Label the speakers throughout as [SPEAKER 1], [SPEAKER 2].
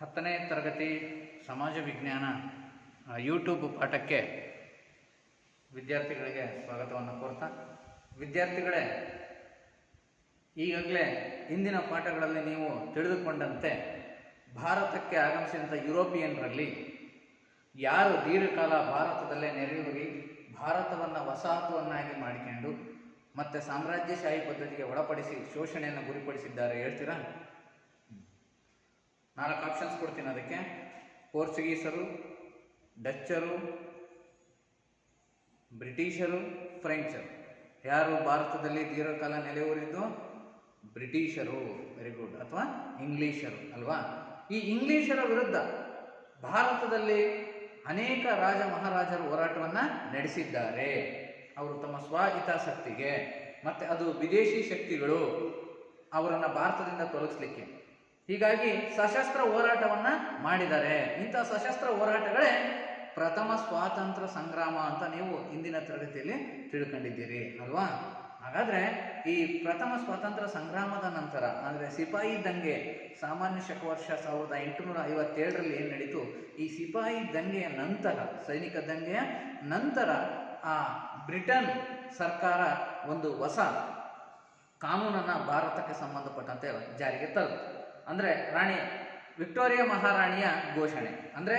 [SPEAKER 1] 10ನೇ ತರಗತಿ ಸಮಾಜ ವಿಜ್ಞಾನ ಯೂಟ್ಯೂಬ್ ಪಾಠಕ್ಕೆ ವಿದ್ಯಾರ್ಥಿಗಳಿಗೆ ಸ್ವಾಗತವನ್ನು ಕೋರ್ತಾ, ವಿದ್ಯಾರ್ಥಿಗಳೇ, ಈಗಾಗಲೇ ಇಂದಿನ ಪಾಠಗಳಲ್ಲಿ ನೀವು ತಿಳಿದುಕೊಂಡಂತೆ ಭಾರತಕ್ಕೆ ಆಗಮಿಸಿದಂಥ ಯುರೋಪಿಯನ್ರಲ್ಲಿ ಯಾರು ದೀರ್ಘಕಾಲ ಭಾರತದಲ್ಲೇ ನೆರೆಯೂರಿ ಭಾರತವನ್ನು ವಸಾಹತುವನ್ನಾಗಿ ಮಾಡಿಕೊಂಡು ಮತ್ತು ಸಾಮ್ರಾಜ್ಯಶಾಹಿ ಪದ್ಧತಿಗೆ ಒಳಪಡಿಸಿ ಶೋಷಣೆಯನ್ನು ಗುರಿಪಡಿಸಿದ್ದಾರೆ ಹೇಳ್ತೀರಾ? 4 ಆಪ್ಷನ್ಸ್ ಕೊಡ್ತೀನಿ. ಅದಕ್ಕೆ ಪೋರ್ಚುಗೀಸರು, ಡಚ್ಚರು, ಬ್ರಿಟಿಷರು, ಫ್ರೆಂಚರು. ಯಾರು ಭಾರತದಲ್ಲಿ ದೀರ್ಘಕಾಲ ನೆಲೆಯೂರಿದ್ದು? ಬ್ರಿಟಿಷರು. Very good. ಅಥವಾ ಇಂಗ್ಲೀಷರು ಅಲ್ವಾ? ಈ ಇಂಗ್ಲೀಷರ ವಿರುದ್ಧ ಭಾರತದಲ್ಲಿ ಅನೇಕ ರಾಜ ಮಹಾರಾಜರು ಹೋರಾಟವನ್ನು ನಡೆಸಿದ್ದಾರೆ. ಅವರು ತಮ್ಮ ಸ್ವಹಿತಾಸಕ್ತಿಗೆ ಮತ್ತು ಅದು ವಿದೇಶಿ ಶಕ್ತಿಗಳು ಅವರನ್ನು ಭಾರತದಿಂದ ತೊಲಗಿಸ್ಲಿಕ್ಕೆ, ಹೀಗಾಗಿ ಸಶಸ್ತ್ರ ಹೋರಾಟವನ್ನು ಮಾಡಿದ್ದಾರೆ. ಇಂಥ ಸಶಸ್ತ್ರ ಹೋರಾಟಗಳೇ ಪ್ರಥಮ ಸ್ವಾತಂತ್ರ್ಯ ಸಂಗ್ರಾಮ ಅಂತ ನೀವು ಇಂದಿನ ತರಗತಿಯಲ್ಲಿ ತಿಳ್ಕೊಂಡಿದ್ದೀರಿ ಅಲ್ವಾ? ಹಾಗಾದರೆ ಈ ಪ್ರಥಮ ಸ್ವಾತಂತ್ರ್ಯ ಸಂಗ್ರಾಮದ ನಂತರ, ಅಂದರೆ ಸಿಪಾಯಿ ದಂಗೆ, ಸಾಮಾನ್ಯ ಶಕವರ್ಷ 1857ರಲ್ಲಿ ಏನು ನಡೀತು, ಈ ಸಿಪಾಯಿ ದಂಗೆಯ ನಂತರ, ಸೈನಿಕ ದಂಗೆಯ ನಂತರ ಬ್ರಿಟನ್ ಸರ್ಕಾರ ಒಂದು ಹೊಸ ಕಾನೂನನ್ನು ಭಾರತಕ್ಕೆ ಸಂಬಂಧಪಟ್ಟಂತೆ ಜಾರಿಗೆ ತಂತು. ಅಂದರೆ ರಾಣಿ ವಿಕ್ಟೋರಿಯಾ ಮಹಾರಾಣಿಯ ಘೋಷಣೆ. ಅಂದರೆ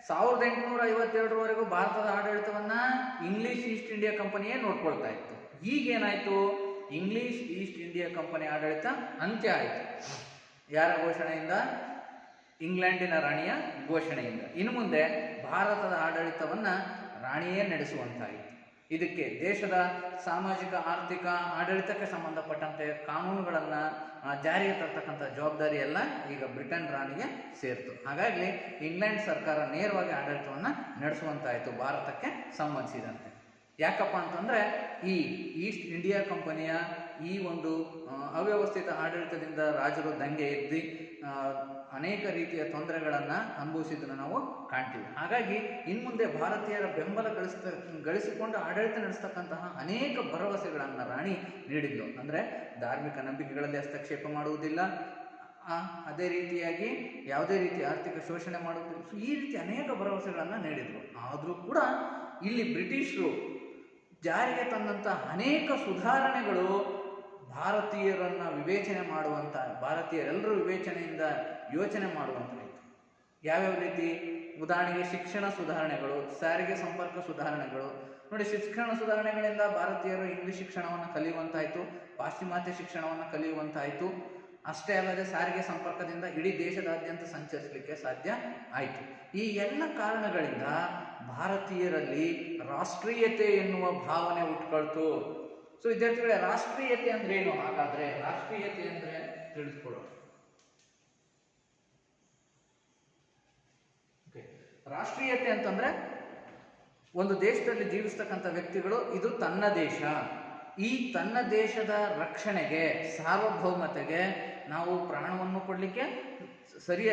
[SPEAKER 1] 1857ರವರೆಗೂ ಭಾರತದ ಆಡಳಿತವನ್ನು ಇಂಗ್ಲಿಷ್ ಈಸ್ಟ್ ಇಂಡಿಯಾ ಕಂಪನಿಯೇ ನೋಡ್ಕೊಳ್ತಾ ಇತ್ತು. ಈಗೇನಾಯಿತು? ಇಂಗ್ಲಿಷ್ ಈಸ್ಟ್ ಇಂಡಿಯಾ ಕಂಪನಿ ಆಡಳಿತ ಅಂತ್ಯ ಆಯಿತು. ಯಾರ ಘೋಷಣೆಯಿಂದ? ಇಂಗ್ಲೆಂಡಿನ ರಾಣಿಯ ಘೋಷಣೆಯಿಂದ. ಇನ್ನು ಮುಂದೆ ಭಾರತದ ಆಡಳಿತವನ್ನು ರಾಣಿಯೇ ನಡೆಸುವಂತಾಯಿತು. ಇದಕ್ಕೆ ದೇಶದ ಸಾಮಾಜಿಕ ಆರ್ಥಿಕ ಆಡಳಿತಕ್ಕೆ ಸಂಬಂಧಪಟ್ಟಂತೆ ಕಾನೂನುಗಳನ್ನು ಜಾರಿಗೆ ತರ್ತಕ್ಕಂಥ ಜವಾಬ್ದಾರಿ ಎಲ್ಲ ಈಗ ಬ್ರಿಟನ್ ರಾಣಿಗೆ ಸೇರಿತು. ಹಾಗಾಗಿ ಇಂಗ್ಲೆಂಡ್ ಸರ್ಕಾರ ನೇರವಾಗಿ ಆಡಳಿತವನ್ನು ನಡೆಸುವಂತಾಯಿತು ಭಾರತಕ್ಕೆ ಸಂಬಂಧಿಸಿದಂತೆ. ಯಾಕಪ್ಪ ಅಂತಂದರೆ ಈ ಈಸ್ಟ್ ಇಂಡಿಯಾ ಕಂಪನಿಯ ಈ ಒಂದು ಅವ್ಯವಸ್ಥಿತ ಆಡಳಿತದಿಂದ ರಾಜರು ದಂಗೆ ಎದ್ದು ಅನೇಕ ರೀತಿಯ ತೊಂದರೆಗಳನ್ನು ಅನುಭವಿಸಿದ್ದನ್ನು ನಾವು ಕಾಣ್ತೀವಿ. ಹಾಗಾಗಿ ಇನ್ಮುಂದೆ ಭಾರತೀಯರ ಬೆಂಬಲ ಗಳಿಸಿಕೊಂಡು ಆಡಳಿತ ನಡೆಸ್ತಕ್ಕಂತಹ ಅನೇಕ ಭರವಸೆಗಳನ್ನು ರಾಣಿ ನೀಡಿದ್ಲು. ಅಂದರೆ ಧಾರ್ಮಿಕ ನಂಬಿಕೆಗಳಲ್ಲಿ ಹಸ್ತಕ್ಷೇಪ ಮಾಡುವುದಿಲ್ಲ, ಅದೇ ರೀತಿಯಾಗಿ ಯಾವುದೇ ರೀತಿ ಆರ್ಥಿಕ ಶೋಷಣೆ ಮಾಡುವುದಿಲ್ಲ, ಈ ರೀತಿ ಅನೇಕ ಭರವಸೆಗಳನ್ನು ನೀಡಿದರು. ಆದರೂ ಕೂಡ ಇಲ್ಲಿ ಬ್ರಿಟಿಷರು ಜಾರಿಗೆ ತಂದಂಥ ಅನೇಕ ಸುಧಾರಣೆಗಳು ಭಾರತೀಯರನ್ನು ವಿವೇಚನೆ ಮಾಡುವಂಥ, ಭಾರತೀಯರೆಲ್ಲರೂ ವಿವೇಚನೆಯಿಂದ ಯೋಚನೆ ಮಾಡುವಂತಾಯಿತು. ಯಾವ್ಯಾವ ರೀತಿ? ಉದಾಹರಣೆಗೆ ಶಿಕ್ಷಣ ಸುಧಾರಣೆಗಳು, ಸಾರಿಗೆ ಸಂಪರ್ಕ ಸುಧಾರಣೆಗಳು. ನೋಡಿ, ಶಿಕ್ಷಣ ಸುಧಾರಣೆಗಳಿಂದ ಭಾರತೀಯರು ಇಂಗ್ಲಿಷ್ ಶಿಕ್ಷಣವನ್ನು ಕಲಿಯುವಂತಾಯಿತು, ಪಾಶ್ಚಿಮಾತ್ಯ ಶಿಕ್ಷಣವನ್ನು ಕಲಿಯುವಂತಾಯಿತು. ಅಷ್ಟೇ ಅಲ್ಲದೆ ಸಾರಿಗೆ ಸಂಪರ್ಕದಿಂದ ಇಡೀ ದೇಶದಾದ್ಯಂತ ಸಂಚರಿಸಲಿಕ್ಕೆ ಸಾಧ್ಯ ಆಯಿತು. ಈ ಎಲ್ಲ ಕಾರಣಗಳಿಂದ ಭಾರತೀಯರಲ್ಲಿ ರಾಷ್ಟ್ರೀಯತೆ ಎನ್ನುವ ಭಾವನೆ ಹುಟ್ಕೊಳ್ತು. ಸೊ ವಿದ್ಯಾರ್ಥಿಗಳೇ, ರಾಷ್ಟ್ರೀಯತೆ ಅಂದ್ರೆ ಏನು? ಹಾಗಾದ್ರೆ ರಾಷ್ಟ್ರೀಯತೆ ಅಂದ್ರೆ ತಿಳಿದುಕೊಳ್ಳೋಣ. ರಾಷ್ಟ್ರೀಯತೆ ಅಂತಂದ್ರೆ ಒಂದು ದೇಶದಲ್ಲಿ ಜೀವಿಸ್ತಕ್ಕಂಥ ವ್ಯಕ್ತಿಗಳು ಇದು ತನ್ನ ದೇಶ, ಈ ತನ್ನ ದೇಶದ ರಕ್ಷಣೆಗೆ, ಸಾರ್ವಭೌಮತೆಗೆ ನಾವು ಪ್ರಾಣವನ್ನು ಕೊಡಲಿಕ್ಕೆ ಸರಿಯ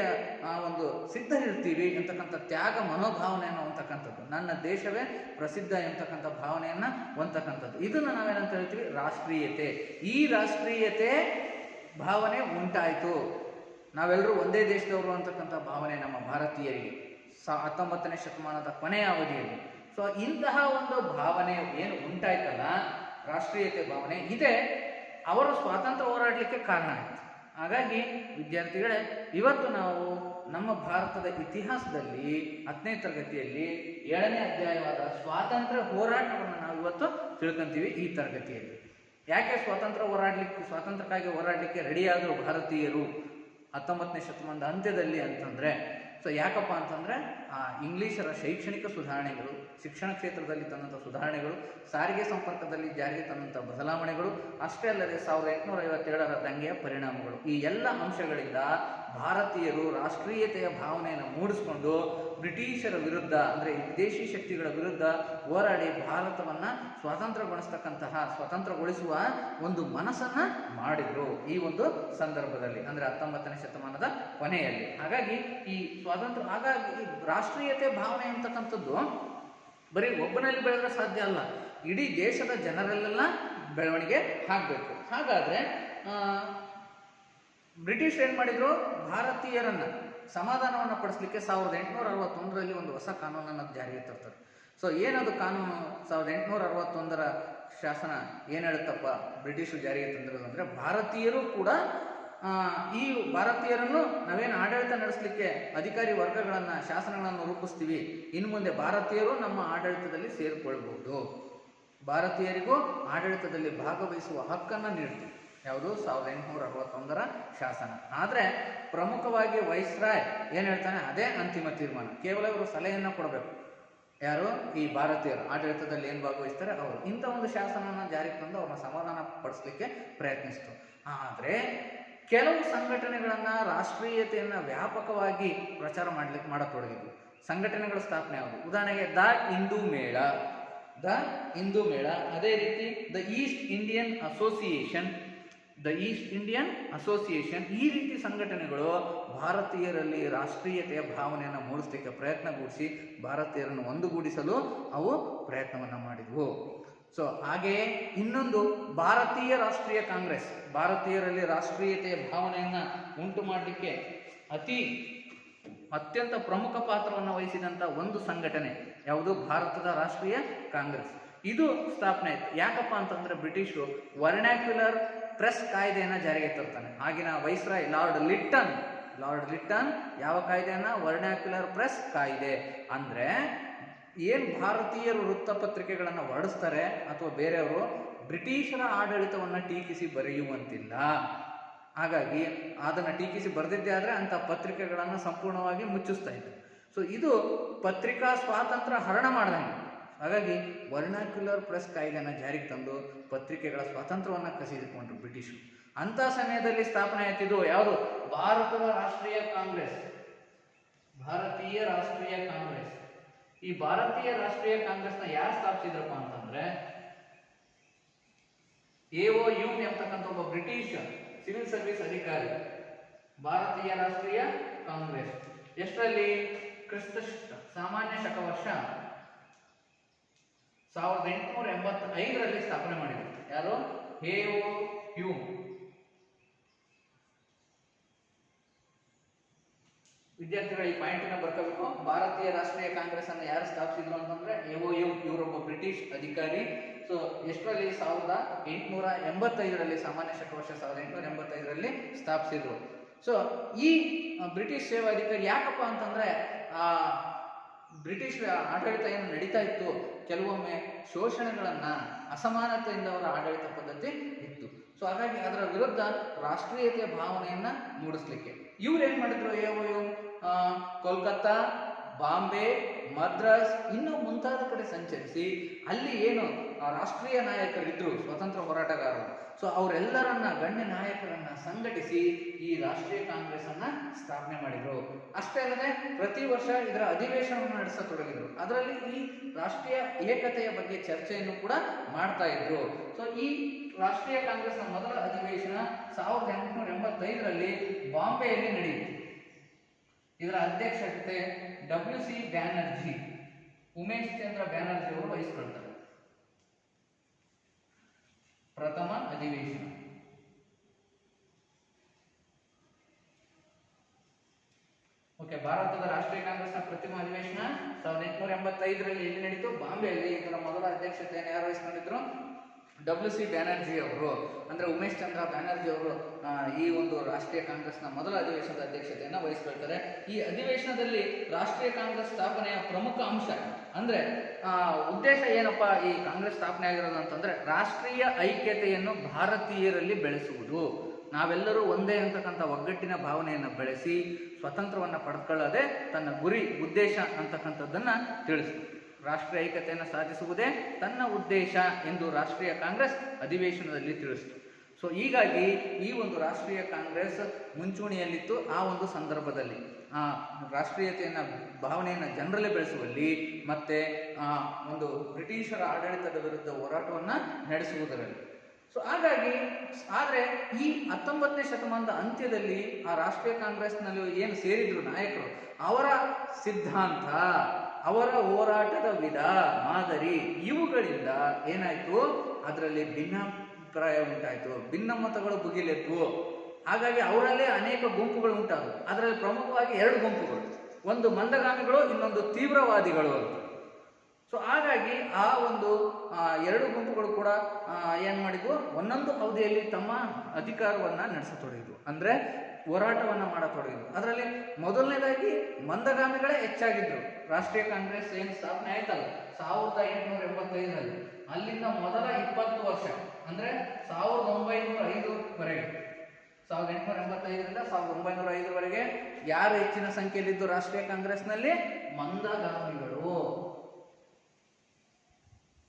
[SPEAKER 1] ಒಂದು ಸಿದ್ಧರಿರ್ತೀವಿ ಅಂತಕ್ಕಂಥ ತ್ಯಾಗ ಮನೋಭಾವನೆಯನ್ನು ಹೊಂದತಕ್ಕಂಥದ್ದು, ನನ್ನ ದೇಶವೇ ಪ್ರಸಿದ್ಧ ಎಂತಕ್ಕಂಥ ಭಾವನೆಯನ್ನು ಹೊಂದತಕ್ಕಂಥದ್ದು. ಇದನ್ನು ನಾವೇನಂತ ಹೇಳ್ತೀವಿ? ರಾಷ್ಟ್ರೀಯತೆ. ಈ ರಾಷ್ಟ್ರೀಯತೆ ಭಾವನೆ ಉಂಟಾಯಿತು. ನಾವೆಲ್ಲರೂ ಒಂದೇ ದೇಶದವರು ಅಂತಕ್ಕಂಥ ಭಾವನೆ ನಮ್ಮ ಭಾರತೀಯರಿಗೆ 19ನೇ ಶತಮಾನದ ಕೊನೆಯ ಅವಧಿಯಲ್ಲಿ. ಸೊ ಇಂತಹ ಒಂದು ಭಾವನೆ ಏನು ಉಂಟಾಯ್ತಲ್ಲ, ರಾಷ್ಟ್ರೀಯತೆ ಭಾವನೆ, ಇದೇ ಅವರು ಸ್ವಾತಂತ್ರ್ಯ ಹೋರಾಡಲಿಕ್ಕೆ ಕಾರಣ ಆಯಿತು. ಹಾಗಾಗಿ ವಿದ್ಯಾರ್ಥಿಗಳೇ, ಇವತ್ತು ನಾವು ನಮ್ಮ ಭಾರತದ ಇತಿಹಾಸದಲ್ಲಿ 10ನೇ ತರಗತಿಯಲ್ಲಿ 7ನೇ ಅಧ್ಯಾಯವಾದ ಸ್ವಾತಂತ್ರ್ಯ ಹೋರಾಟವನ್ನು ನಾವು ಇವತ್ತು ತಿಳ್ಕೊಂತೀವಿ ಈ ತರಗತಿಯಲ್ಲಿ. ಯಾಕೆ ಸ್ವಾತಂತ್ರ್ಯಕ್ಕಾಗಿ ಹೋರಾಡಲಿಕ್ಕೆ ರೆಡಿಯಾದರು ಭಾರತೀಯರು 19ನೇ ಶತಮಾನದ ಅಂತ್ಯದಲ್ಲಿ ಅಂತಂದರೆ, ಸೊ ಯಾಕಪ್ಪ ಅಂತಂದರೆ ಇಂಗ್ಲೀಷರ ಶೈಕ್ಷಣಿಕ ಸುಧಾರಣೆಗಳು, ಶಿಕ್ಷಣ ಕ್ಷೇತ್ರದಲ್ಲಿ ತಂದಂಥ ಸುಧಾರಣೆಗಳು, ಸಾರಿಗೆ ಸಂಪರ್ಕದಲ್ಲಿ ಜಾರಿಗೆ ತಂದಂಥ ಬದಲಾವಣೆಗಳು, ಅಷ್ಟೇ ಅಲ್ಲದೆ 1857ರ ದಂಗೆಯ ಪರಿಣಾಮಗಳು, ಈ ಎಲ್ಲ ಅಂಶಗಳಿಂದ ಭಾರತೀಯರು ರಾಷ್ಟ್ರೀಯತೆಯ ಭಾವನೆಯನ್ನು ಮೂಡಿಸಿಕೊಂಡು ಬ್ರಿಟಿಷರ ವಿರುದ್ಧ, ಅಂದರೆ ವಿದೇಶಿ ಶಕ್ತಿಗಳ ವಿರುದ್ಧ ಹೋರಾಡಿ ಭಾರತವನ್ನು ಸ್ವತಂತ್ರಗೊಳಿಸುವ ಒಂದು ಮನಸ್ಸನ್ನು ಮಾಡಿದರು ಈ ಒಂದು ಸಂದರ್ಭದಲ್ಲಿ, ಅಂದರೆ 19ನೇ ಶತಮಾನದ ಕೊನೆಯಲ್ಲಿ. ಹಾಗಾಗಿ ಈ ಹಾಗಾಗಿ ರಾಷ್ಟ್ರೀಯತೆ ಭಾವನೆ ಅಂತಕ್ಕಂಥದ್ದು ಬರೀ ಒಬ್ಬನಲ್ಲಿ ಬೆಳೆದ್ರೆ ಸಾಧ್ಯ ಅಲ್ಲ, ಇಡೀ ದೇಶದ ಜನರಲ್ಲೆಲ್ಲ ಬೆಳವಣಿಗೆ ಆಗಬೇಕು. ಹಾಗಾದರೆ ಬ್ರಿಟಿಷ್ ಏನು ಮಾಡಿದರು? ಭಾರತೀಯರನ್ನು ಸಮಾಧಾನವನ್ನು ಪಡಿಸಲಿಕ್ಕೆ 1861ರಲ್ಲಿ ಒಂದು ಹೊಸ ಕಾನೂನನ್ನು ಜಾರಿಗೆ ತರ್ತಾರೆ. ಸೊ ಏನದು ಕಾನೂನು? 1861ರ ಶಾಸನ ಏನು ಹೇಳುತ್ತಪ್ಪ ಬ್ರಿಟಿಷರು ಜಾರಿಗೆ ತಂದಿರೋದು ಅಂದರೆ, ಭಾರತೀಯರು ಕೂಡ ಈ ಭಾರತೀಯರನ್ನು ನಾವೇನು ಆಡಳಿತ ನಡೆಸಲಿಕ್ಕೆ ಅಧಿಕಾರಿ ವರ್ಗಗಳನ್ನು ಶಾಸನಗಳನ್ನು ರೂಪಿಸ್ತೀವಿ, ಇನ್ನು ಮುಂದೆ ಭಾರತೀಯರು ನಮ್ಮ ಆಡಳಿತದಲ್ಲಿ ಸೇರಿಕೊಳ್ಬಹುದು, ಭಾರತೀಯರಿಗೂ ಆಡಳಿತದಲ್ಲಿ ಭಾಗವಹಿಸುವ ಹಕ್ಕನ್ನು ನೀಡ್ತೀವಿ. ಯಾವುದು? 1861ರ ಶಾಸನ. ಆದರೆ ಪ್ರಮುಖವಾಗಿ ವೈಸ್ರಾಯ್ ಏನು ಹೇಳ್ತಾನೆ ಅದೇ ಅಂತಿಮ ತೀರ್ಮಾನ. ಕೇವಲ ಇವರು ಸಲಹೆಯನ್ನು ಕೊಡಬೇಕು. ಯಾರು? ಈ ಭಾರತೀಯರು ಆಡಳಿತದಲ್ಲಿ ಏನು ಭಾಗವಹಿಸ್ತಾರೆ ಅವರು. ಇಂಥ ಒಂದು ಶಾಸನವನ್ನು ಜಾರಿಗೆ ತಂದು ಅವ್ರನ್ನ ಸಮಾಧಾನ ಪಡಿಸಲಿಕ್ಕೆ ಪ್ರಯತ್ನಿಸ್ತು. ಆದರೆ ಕೆಲವು ಸಂಘಟನೆಗಳನ್ನು, ರಾಷ್ಟ್ರೀಯತೆಯನ್ನು ವ್ಯಾಪಕವಾಗಿ ಪ್ರಚಾರ ಮಾಡತೊಡಗಿದ್ವು. ಸಂಘಟನೆಗಳ ಸ್ಥಾಪನೆ ಯಾವುದು? ಉದಾಹರಣೆಗೆ ದ ಹಿಂದೂ ಮೇಳ, ಅದೇ ರೀತಿ ದ ಈಸ್ಟ್ ಇಂಡಿಯನ್ ಅಸೋಸಿಯೇಷನ್, ಈ ರೀತಿ ಸಂಘಟನೆಗಳು ಭಾರತೀಯರಲ್ಲಿ ರಾಷ್ಟ್ರೀಯತೆಯ ಭಾವನೆಯನ್ನು ಮೂಡಿಸಲಿಕ್ಕೆ ಪ್ರಯತ್ನಗೂಡಿಸಿ ಭಾರತೀಯರನ್ನು ಒಂದುಗೂಡಿಸಲು ಅವು ಪ್ರಯತ್ನವನ್ನು ಮಾಡಿದವು. ಸೊ ಹಾಗೆಯೇ ಇನ್ನೊಂದು ಭಾರತೀಯ ರಾಷ್ಟ್ರೀಯ ಕಾಂಗ್ರೆಸ್, ಭಾರತೀಯರಲ್ಲಿ ರಾಷ್ಟ್ರೀಯತೆಯ ಭಾವನೆಯನ್ನು ಉಂಟು ಮಾಡಲಿಕ್ಕೆ ಅತ್ಯಂತ ಪ್ರಮುಖ ಪಾತ್ರವನ್ನು ವಹಿಸಿದಂಥ ಒಂದು ಸಂಘಟನೆ ಯಾವುದು? ಭಾರತದ ರಾಷ್ಟ್ರೀಯ ಕಾಂಗ್ರೆಸ್. ಇದು ಸ್ಥಾಪನೆ ಆಯಿತು. ಯಾಕಪ್ಪ ಅಂತಂದರೆ ಬ್ರಿಟಿಷರು ವರ್ನಾಕ್ಯುಲರ್ ಪ್ರೆಸ್ ಕಾಯ್ದೆಯನ್ನು ಜಾರಿಗೆ ತರ್ತಾನೆ. ಆಗಿನ ವೈಸ್ರಾಯ್ ಲಾರ್ಡ್ ಲಿಟ್ಟನ್ ಯಾವ ಕಾಯ್ದೆಯನ್ನು? ವರ್ನಾಕ್ಯುಲರ್ ಪ್ರೆಸ್ ಕಾಯ್ದೆ. ಅಂದರೆ ಏನು ಭಾರತೀಯರು ವೃತ್ತಪತ್ರಿಕೆಗಳನ್ನು ಹೊರಡಿಸ್ತಾರೆ ಅಥವಾ ಬೇರೆಯವರು ಬ್ರಿಟಿಷರ ಆಡಳಿತವನ್ನು ಟೀಕಿಸಿ ಬರೆಯುವಂತಿಲ್ಲ. ಹಾಗಾಗಿ ಅದನ್ನು ಟೀಕಿಸಿ ಬರೆದಿದ್ದೇ ಆದರೆ ಅಂಥ ಪತ್ರಿಕೆಗಳನ್ನು ಸಂಪೂರ್ಣವಾಗಿ ಮುಚ್ಚಿಸ್ತಾ ಇತ್ತು. ಸೊ ಇದು ಪತ್ರಿಕಾ ಸ್ವಾತಂತ್ರ್ಯ ಹರಣ ಮಾಡಿದಂಗೆ. ಹಾಗಾಗಿ ವರ್ನಾಕ್ಯುಲರ್ ಪ್ರೆಸ್ ಕಾಯ್ದೆಯನ್ನು ಜಾರಿಗೆ ತಂದು ಪತ್ರಿಕೆಗಳ ಸ್ವಾತಂತ್ರ್ಯವನ್ನು ಕಸಿದುಕೊಂಡ್ರು ಬ್ರಿಟಿಷರು. ಅಂಥ ಸಮಯದಲ್ಲಿ ಸ್ಥಾಪನೆ ಆಯ್ತಿದ್ದು ಯಾವುದು? ಭಾರತೀಯ ರಾಷ್ಟ್ರೀಯ ಕಾಂಗ್ರೆಸ್. ಈ ಭಾರತೀಯ ರಾಷ್ಟ್ರೀಯ ಕಾಂಗ್ರೆಸ್ನ ಯಾರು ಸ್ಥಾಪಿಸಿದ್ರಪ್ಪ ಅಂತಂದ್ರೆ, AOU ಎಂಬತಕ್ಕಂಥ ಒಬ್ಬ ಬ್ರಿಟಿಷ್ ಸಿವಿಲ್ ಸರ್ವಿಸ್ ಅಧಿಕಾರಿ. ಭಾರತೀಯ ರಾಷ್ಟ್ರೀಯ ಕಾಂಗ್ರೆಸ್ ಎಷ್ಟರಲ್ಲಿ? ಕ್ರಿಸ್ತ ಸಾಮಾನ್ಯ ಶಕವರ್ಷ 1885ರಲ್ಲಿ ಸ್ಥಾಪನೆ ಮಾಡಿದರು. ಯಾರು? AOU. ವಿದ್ಯಾರ್ಥಿಗಳು ಈ ಪಾಯಿಂಟನ್ನು ಬರ್ಕೋಬೇಕು. ಭಾರತೀಯ ರಾಷ್ಟ್ರೀಯ ಕಾಂಗ್ರೆಸ್ ಅನ್ನು ಯಾರು ಸ್ಥಾಪಿಸಿದ್ರು ಅಂತಂದ್ರೆ AOU, ಇವರೊಬ್ಬ ಬ್ರಿಟಿಷ್ ಅಧಿಕಾರಿ. ಸೊ ಎಷ್ಟರಲ್ಲಿ? 1885ರಲ್ಲಿ, ಸಾಮಾನ್ಯ ಶಕವರ್ಷ 1885ರಲ್ಲಿ ಸ್ಥಾಪಿಸಿದ್ರು. ಸೊ ಈ ಬ್ರಿಟಿಷ್ ಸೇವಾಧಿಕಾರಿ ಯಾಕಪ್ಪ ಅಂತಂದ್ರೆ ಬ್ರಿಟಿಷ್ ಆಡಳಿತ ಏನು ನಡೀತಾ ಇತ್ತು, ಕೆಲವೊಮ್ಮೆ ಶೋಷಣೆಗಳನ್ನ, ಅಸಮಾನತೆಯಿಂದ ಅವರ ಆಡಳಿತ ಪದ್ಧತಿ ಇತ್ತು. ಸೊ ಹಾಗಾಗಿ ಅದರ ವಿರುದ್ಧ ರಾಷ್ಟ್ರೀಯತೆಯ ಭಾವನೆಯನ್ನ ಮೂಡಿಸ್ಲಿಕ್ಕೆ ಇವ್ರು ಏನ್ ಮಾಡಿದ್ರು? AOU ಕೋಲ್ಕತ್ತಾ, ಬಾಂಬೆ, ಮದ್ರಾಸ್ ಇನ್ನೂ ಮುಂತಾದ ಕಡೆ ಸಂಚರಿಸಿ ಅಲ್ಲಿ ಏನು ರಾಷ್ಟ್ರೀಯ ನಾಯಕರಿದ್ರು, ಸ್ವತಂತ್ರ ಹೋರಾಟಗಾರರು, ಸೊ ಅವರೆಲ್ಲರನ್ನ, ಗಣ್ಯ ನಾಯಕರನ್ನ ಸಂಘಟಿಸಿ ಈ ರಾಷ್ಟ್ರೀಯ ಕಾಂಗ್ರೆಸ್ ಅನ್ನ ಸ್ಥಾಪನೆ ಮಾಡಿದ್ರು. ಅಷ್ಟೇ ಅಲ್ಲದೆ ಪ್ರತಿ ವರ್ಷ ಇದರ ಅಧಿವೇಶನವನ್ನು ನಡೆಸತೊಡಗಿದ್ರು. ಅದರಲ್ಲಿ ಈ ರಾಷ್ಟ್ರೀಯ ಏಕತೆಯ ಬಗ್ಗೆ ಚರ್ಚೆಯನ್ನು ಕೂಡ ಮಾಡ್ತಾ ಇದ್ರು. ಸೊ ಈ ರಾಷ್ಟ್ರೀಯ ಕಾಂಗ್ರೆಸ್ನ ಮೊದಲ ಅಧಿವೇಶನ 1885ರಲ್ಲಿ ಬಾಂಬೆಯಲ್ಲಿ ನಡೆಯಿತು. ಇದರ ಅಧ್ಯಕ್ಷತೆ WC ಬ್ಯಾನರ್ಜಿ, ಉಮೇಶ್ ಚಂದ್ರ ಬ್ಯಾನರ್ಜಿ ಅವರು ವಹಿಸಿಕೊಳ್ತಾರೆ. ಪ್ರಥಮ ಅಧಿವೇಶನ. ಓಕೆ, ಭಾರತದ ರಾಷ್ಟ್ರೀಯ ಕಾಂಗ್ರೆಸ್ನ ಪ್ರಥಮ ಅಧಿವೇಶನ 1885ರಲ್ಲಿ ಎಲ್ಲಿ ನಡೀತು? ಬಾಂಬೆಯಲ್ಲಿ. ಇದರ ಮೊದಲ ಅಧ್ಯಕ್ಷತೆಯನ್ನು ಯಾರು ವಹಿಸಿಕೊಂಡಿದ್ರು? WC ಬ್ಯಾನರ್ಜಿ ಅವರು, ಅಂದ್ರೆ ಉಮೇಶ್ ಚಂದ್ರ ಬ್ಯಾನರ್ಜಿ ಅವರು ಈ ಒಂದು ರಾಷ್ಟ್ರೀಯ ಕಾಂಗ್ರೆಸ್ನ ಮೊದಲ ಅಧಿವೇಶನದ ಅಧ್ಯಕ್ಷತೆಯನ್ನು ವಹಿಸಿಕೊಳ್ತಾರೆ. ಈ ಅಧಿವೇಶನದಲ್ಲಿ ರಾಷ್ಟ್ರೀಯ ಕಾಂಗ್ರೆಸ್ ಸ್ಥಾಪನೆಯ ಪ್ರಮುಖ ಅಂಶ ಅಂದ್ರೆ ಉದ್ದೇಶ ಏನಪ್ಪಾ ಈ ಕಾಂಗ್ರೆಸ್ ಸ್ಥಾಪನೆ ಆಗಿರೋದು ಅಂತಂದ್ರೆ, ರಾಷ್ಟ್ರೀಯ ಐಕ್ಯತೆಯನ್ನು ಭಾರತೀಯರಲ್ಲಿ ಬೆಳೆಸುವುದು. ನಾವೆಲ್ಲರೂ ಒಂದೇ ಅಂತಕ್ಕಂಥ ಒಗ್ಗಟ್ಟಿನ ಭಾವನೆಯನ್ನು ಬೆಳೆಸಿ ಸ್ವತಂತ್ರವನ್ನು ಪಡೆದುಕೊಳ್ಳದೆ ತನ್ನ ಗುರಿ, ಉದ್ದೇಶ ಅಂತಕ್ಕಂಥದ್ದನ್ನ ತಿಳಿಸಿತು. ರಾಷ್ಟ್ರೀಯ ಐಕ್ಯತೆಯನ್ನು ಸಾಧಿಸುವುದೇ ತನ್ನ ಉದ್ದೇಶ ಎಂದು ರಾಷ್ಟ್ರೀಯ ಕಾಂಗ್ರೆಸ್ ಅಧಿವೇಶನದಲ್ಲಿ ತಿಳಿಸಿತು. ಸೊ ಹೀಗಾಗಿ ಈ ಒಂದು ರಾಷ್ಟ್ರೀಯ ಕಾಂಗ್ರೆಸ್ ಮುಂಚೂಣಿಯಲ್ಲಿತ್ತು. ಆ ಒಂದು ಸಂದರ್ಭದಲ್ಲಿ ರಾಷ್ಟ್ರೀಯತೆಯನ್ನು, ಭಾವನೆಯನ್ನು ಜನರಲ್ಲಿ ಬೆಳೆಸುವಲ್ಲಿ ಮತ್ತೆ ಒಂದು ಬ್ರಿಟಿಷರ ಆಡಳಿತದ ವಿರುದ್ಧ ಹೋರಾಟವನ್ನು ನಡೆಸುವುದರಲ್ಲಿ. ಸೊ ಹಾಗಾಗಿ ಆದರೆ ಈ 19ನೇ ಶತಮಾನದ ಅಂತ್ಯದಲ್ಲಿ ಆ ರಾಷ್ಟ್ರೀಯ ಕಾಂಗ್ರೆಸ್ನಲ್ಲಿ ಏನು ಸೇರಿದ್ರು ನಾಯಕರು, ಅವರ ಸಿದ್ಧಾಂತ, ಅವರ ಹೋರಾಟದ ವಿಧ, ಮಾದರಿ ಇವುಗಳಿಂದ ಏನಾಯ್ತು, ಅದರಲ್ಲಿ ಭಿನ್ನಾಭಿಪ್ರಾಯ ಉಂಟಾಯಿತು, ಭಿನ್ನಮತಗಳು ಭುಗಿಲೆದ್ವು. ಹಾಗಾಗಿ ಅವರಲ್ಲೇ ಅನೇಕ ಗುಂಪುಗಳು ಉಂಟಾದವು. ಅದರಲ್ಲಿ ಪ್ರಮುಖವಾಗಿ 2 ಗುಂಪುಗಳು, ಒಂದು ಮಂದಗಾಮಿಗಳು, ಇನ್ನೊಂದು ತೀವ್ರವಾದಿಗಳು ಅಂತ. ಸೊ ಹಾಗಾಗಿ ಆ ಒಂದು 2 ಗುಂಪುಗಳು ಕೂಡ ಏನು ಮಾಡಿದ್ವು, ಒಂದೊಂದು ಅವಧಿಯಲ್ಲಿ ತಮ್ಮ ಅಧಿಕಾರವನ್ನು ನಡೆಸತೊಡಗಿದ್ವು, ಅಂದರೆ ಹೋರಾಟವನ್ನು ಮಾಡತೊಡಗಿದ್ವು. ಅದರಲ್ಲಿ ಮೊದಲನೇದಾಗಿ ಮಂದಗಾಮಿಗಳೇ ಹೆಚ್ಚಾಗಿದ್ರು. ರಾಷ್ಟ್ರೀಯ ಕಾಂಗ್ರೆಸ್ ಏನು ಸ್ಥಾಪನೆ ಆಯ್ತಲ್ಲ 1885ರಲ್ಲಿ, ಅಲ್ಲಿಂದ ಮೊದಲ 20 ವರ್ಷ ಅಂದರೆ 1905ವರೆಗೆ, 1885ರಿಂದ 1905ವರೆಗೆ ಯಾರು ಹೆಚ್ಚಿನ ಸಂಖ್ಯೆಯಲ್ಲಿದ್ದು ರಾಷ್ಟ್ರೀಯ ಕಾಂಗ್ರೆಸ್ನಲ್ಲಿ? ಮಂದಗಾಮಿಗಳು.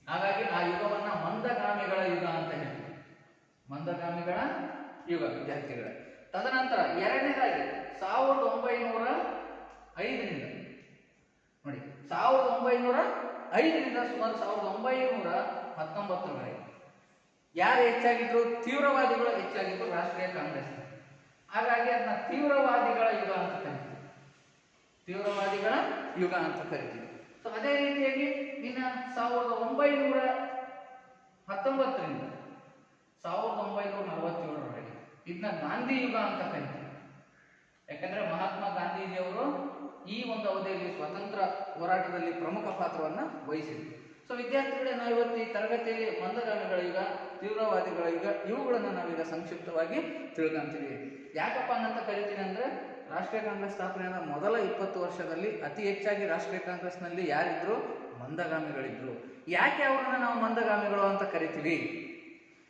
[SPEAKER 1] ಹಾಗಾಗಿ ಆ ಯುಗವನ್ನ ಮಂದಗಾಮಿಗಳ ಯುಗ ಅಂತ ಹೇಳ್ತೀವಿ, ಮಂದಗಾಮಿಗಳ ಯುಗ ವಿದ್ಯಾರ್ಥಿಗಳೇ. ತದನಂತರ ಎರಡನೇದಾಗಿ 1905ರಿಂದ ನೋಡಿ, 1905ರಿಂದ ಸುಮಾರು 1919ವರೆಗೆ ಯಾರು ಹೆಚ್ಚಾಗಿದ್ರು? ತೀವ್ರವಾದಿಗಳು ಹೆಚ್ಚಾಗಿದ್ರು ರಾಷ್ಟ್ರೀಯ ಕಾಂಗ್ರೆಸ್. ಹಾಗಾಗಿ ಅದನ್ನ ತೀವ್ರವಾದಿಗಳ ಯುಗ ಅಂತ ಕರಿತೀವಿ, ತೀವ್ರವಾದಿಗಳ ಯುಗ ಅಂತ ಕರಿತೀವಿ. ಸೊ ಅದೇ ರೀತಿಯಾಗಿ ಇನ್ನು 1919ರಿಂದ 1947ರವರೆಗೆ ಇದನ್ನ ಗಾಂಧಿ ಯುಗ ಅಂತ ಕರಿತೀವಿ. ಯಾಕಂದ್ರೆ ಮಹಾತ್ಮ ಗಾಂಧೀಜಿಯವರು ಈ ಒಂದು ಅವಧಿಯಲ್ಲಿ ಸ್ವತಂತ್ರ ಹೋರಾಟದಲ್ಲಿ ಪ್ರಮುಖ ಪಾತ್ರವನ್ನು ವಹಿಸಿದ್ರು. ಸೊ ವಿದ್ಯಾರ್ಥಿಗಳೇ, ನಾವು ಇವತ್ತು ಈ ತರಗತಿಯಲ್ಲಿ ಮಂದಗಾಮಿಗಳ ಯುಗ, ತೀವ್ರವಾದಿಗಳ ಯುಗ, ಇವುಗಳನ್ನು ನಾವೀಗ ಸಂಕ್ಷಿಪ್ತವಾಗಿ ತಿಳ್ಕೊಂತೀವಿ. ಯಾಕಪ್ಪ ಅಂತ ಕರಿತೀನಿ ಅಂದರೆ, ರಾಷ್ಟ್ರೀಯ ಕಾಂಗ್ರೆಸ್ ಸ್ಥಾಪನೆಯಾದ ಮೊದಲ 20 ವರ್ಷದಲ್ಲಿ ಅತಿ ಹೆಚ್ಚಾಗಿ ರಾಷ್ಟ್ರೀಯ ಕಾಂಗ್ರೆಸ್ನಲ್ಲಿ ಯಾರಿದ್ರು? ಮಂದಗಾಮಿಗಳಿದ್ರು. ಯಾಕೆ ಅವರನ್ನು ನಾವು ಮಂದಗಾಮಿಗಳು ಅಂತ ಕರಿತೀವಿ?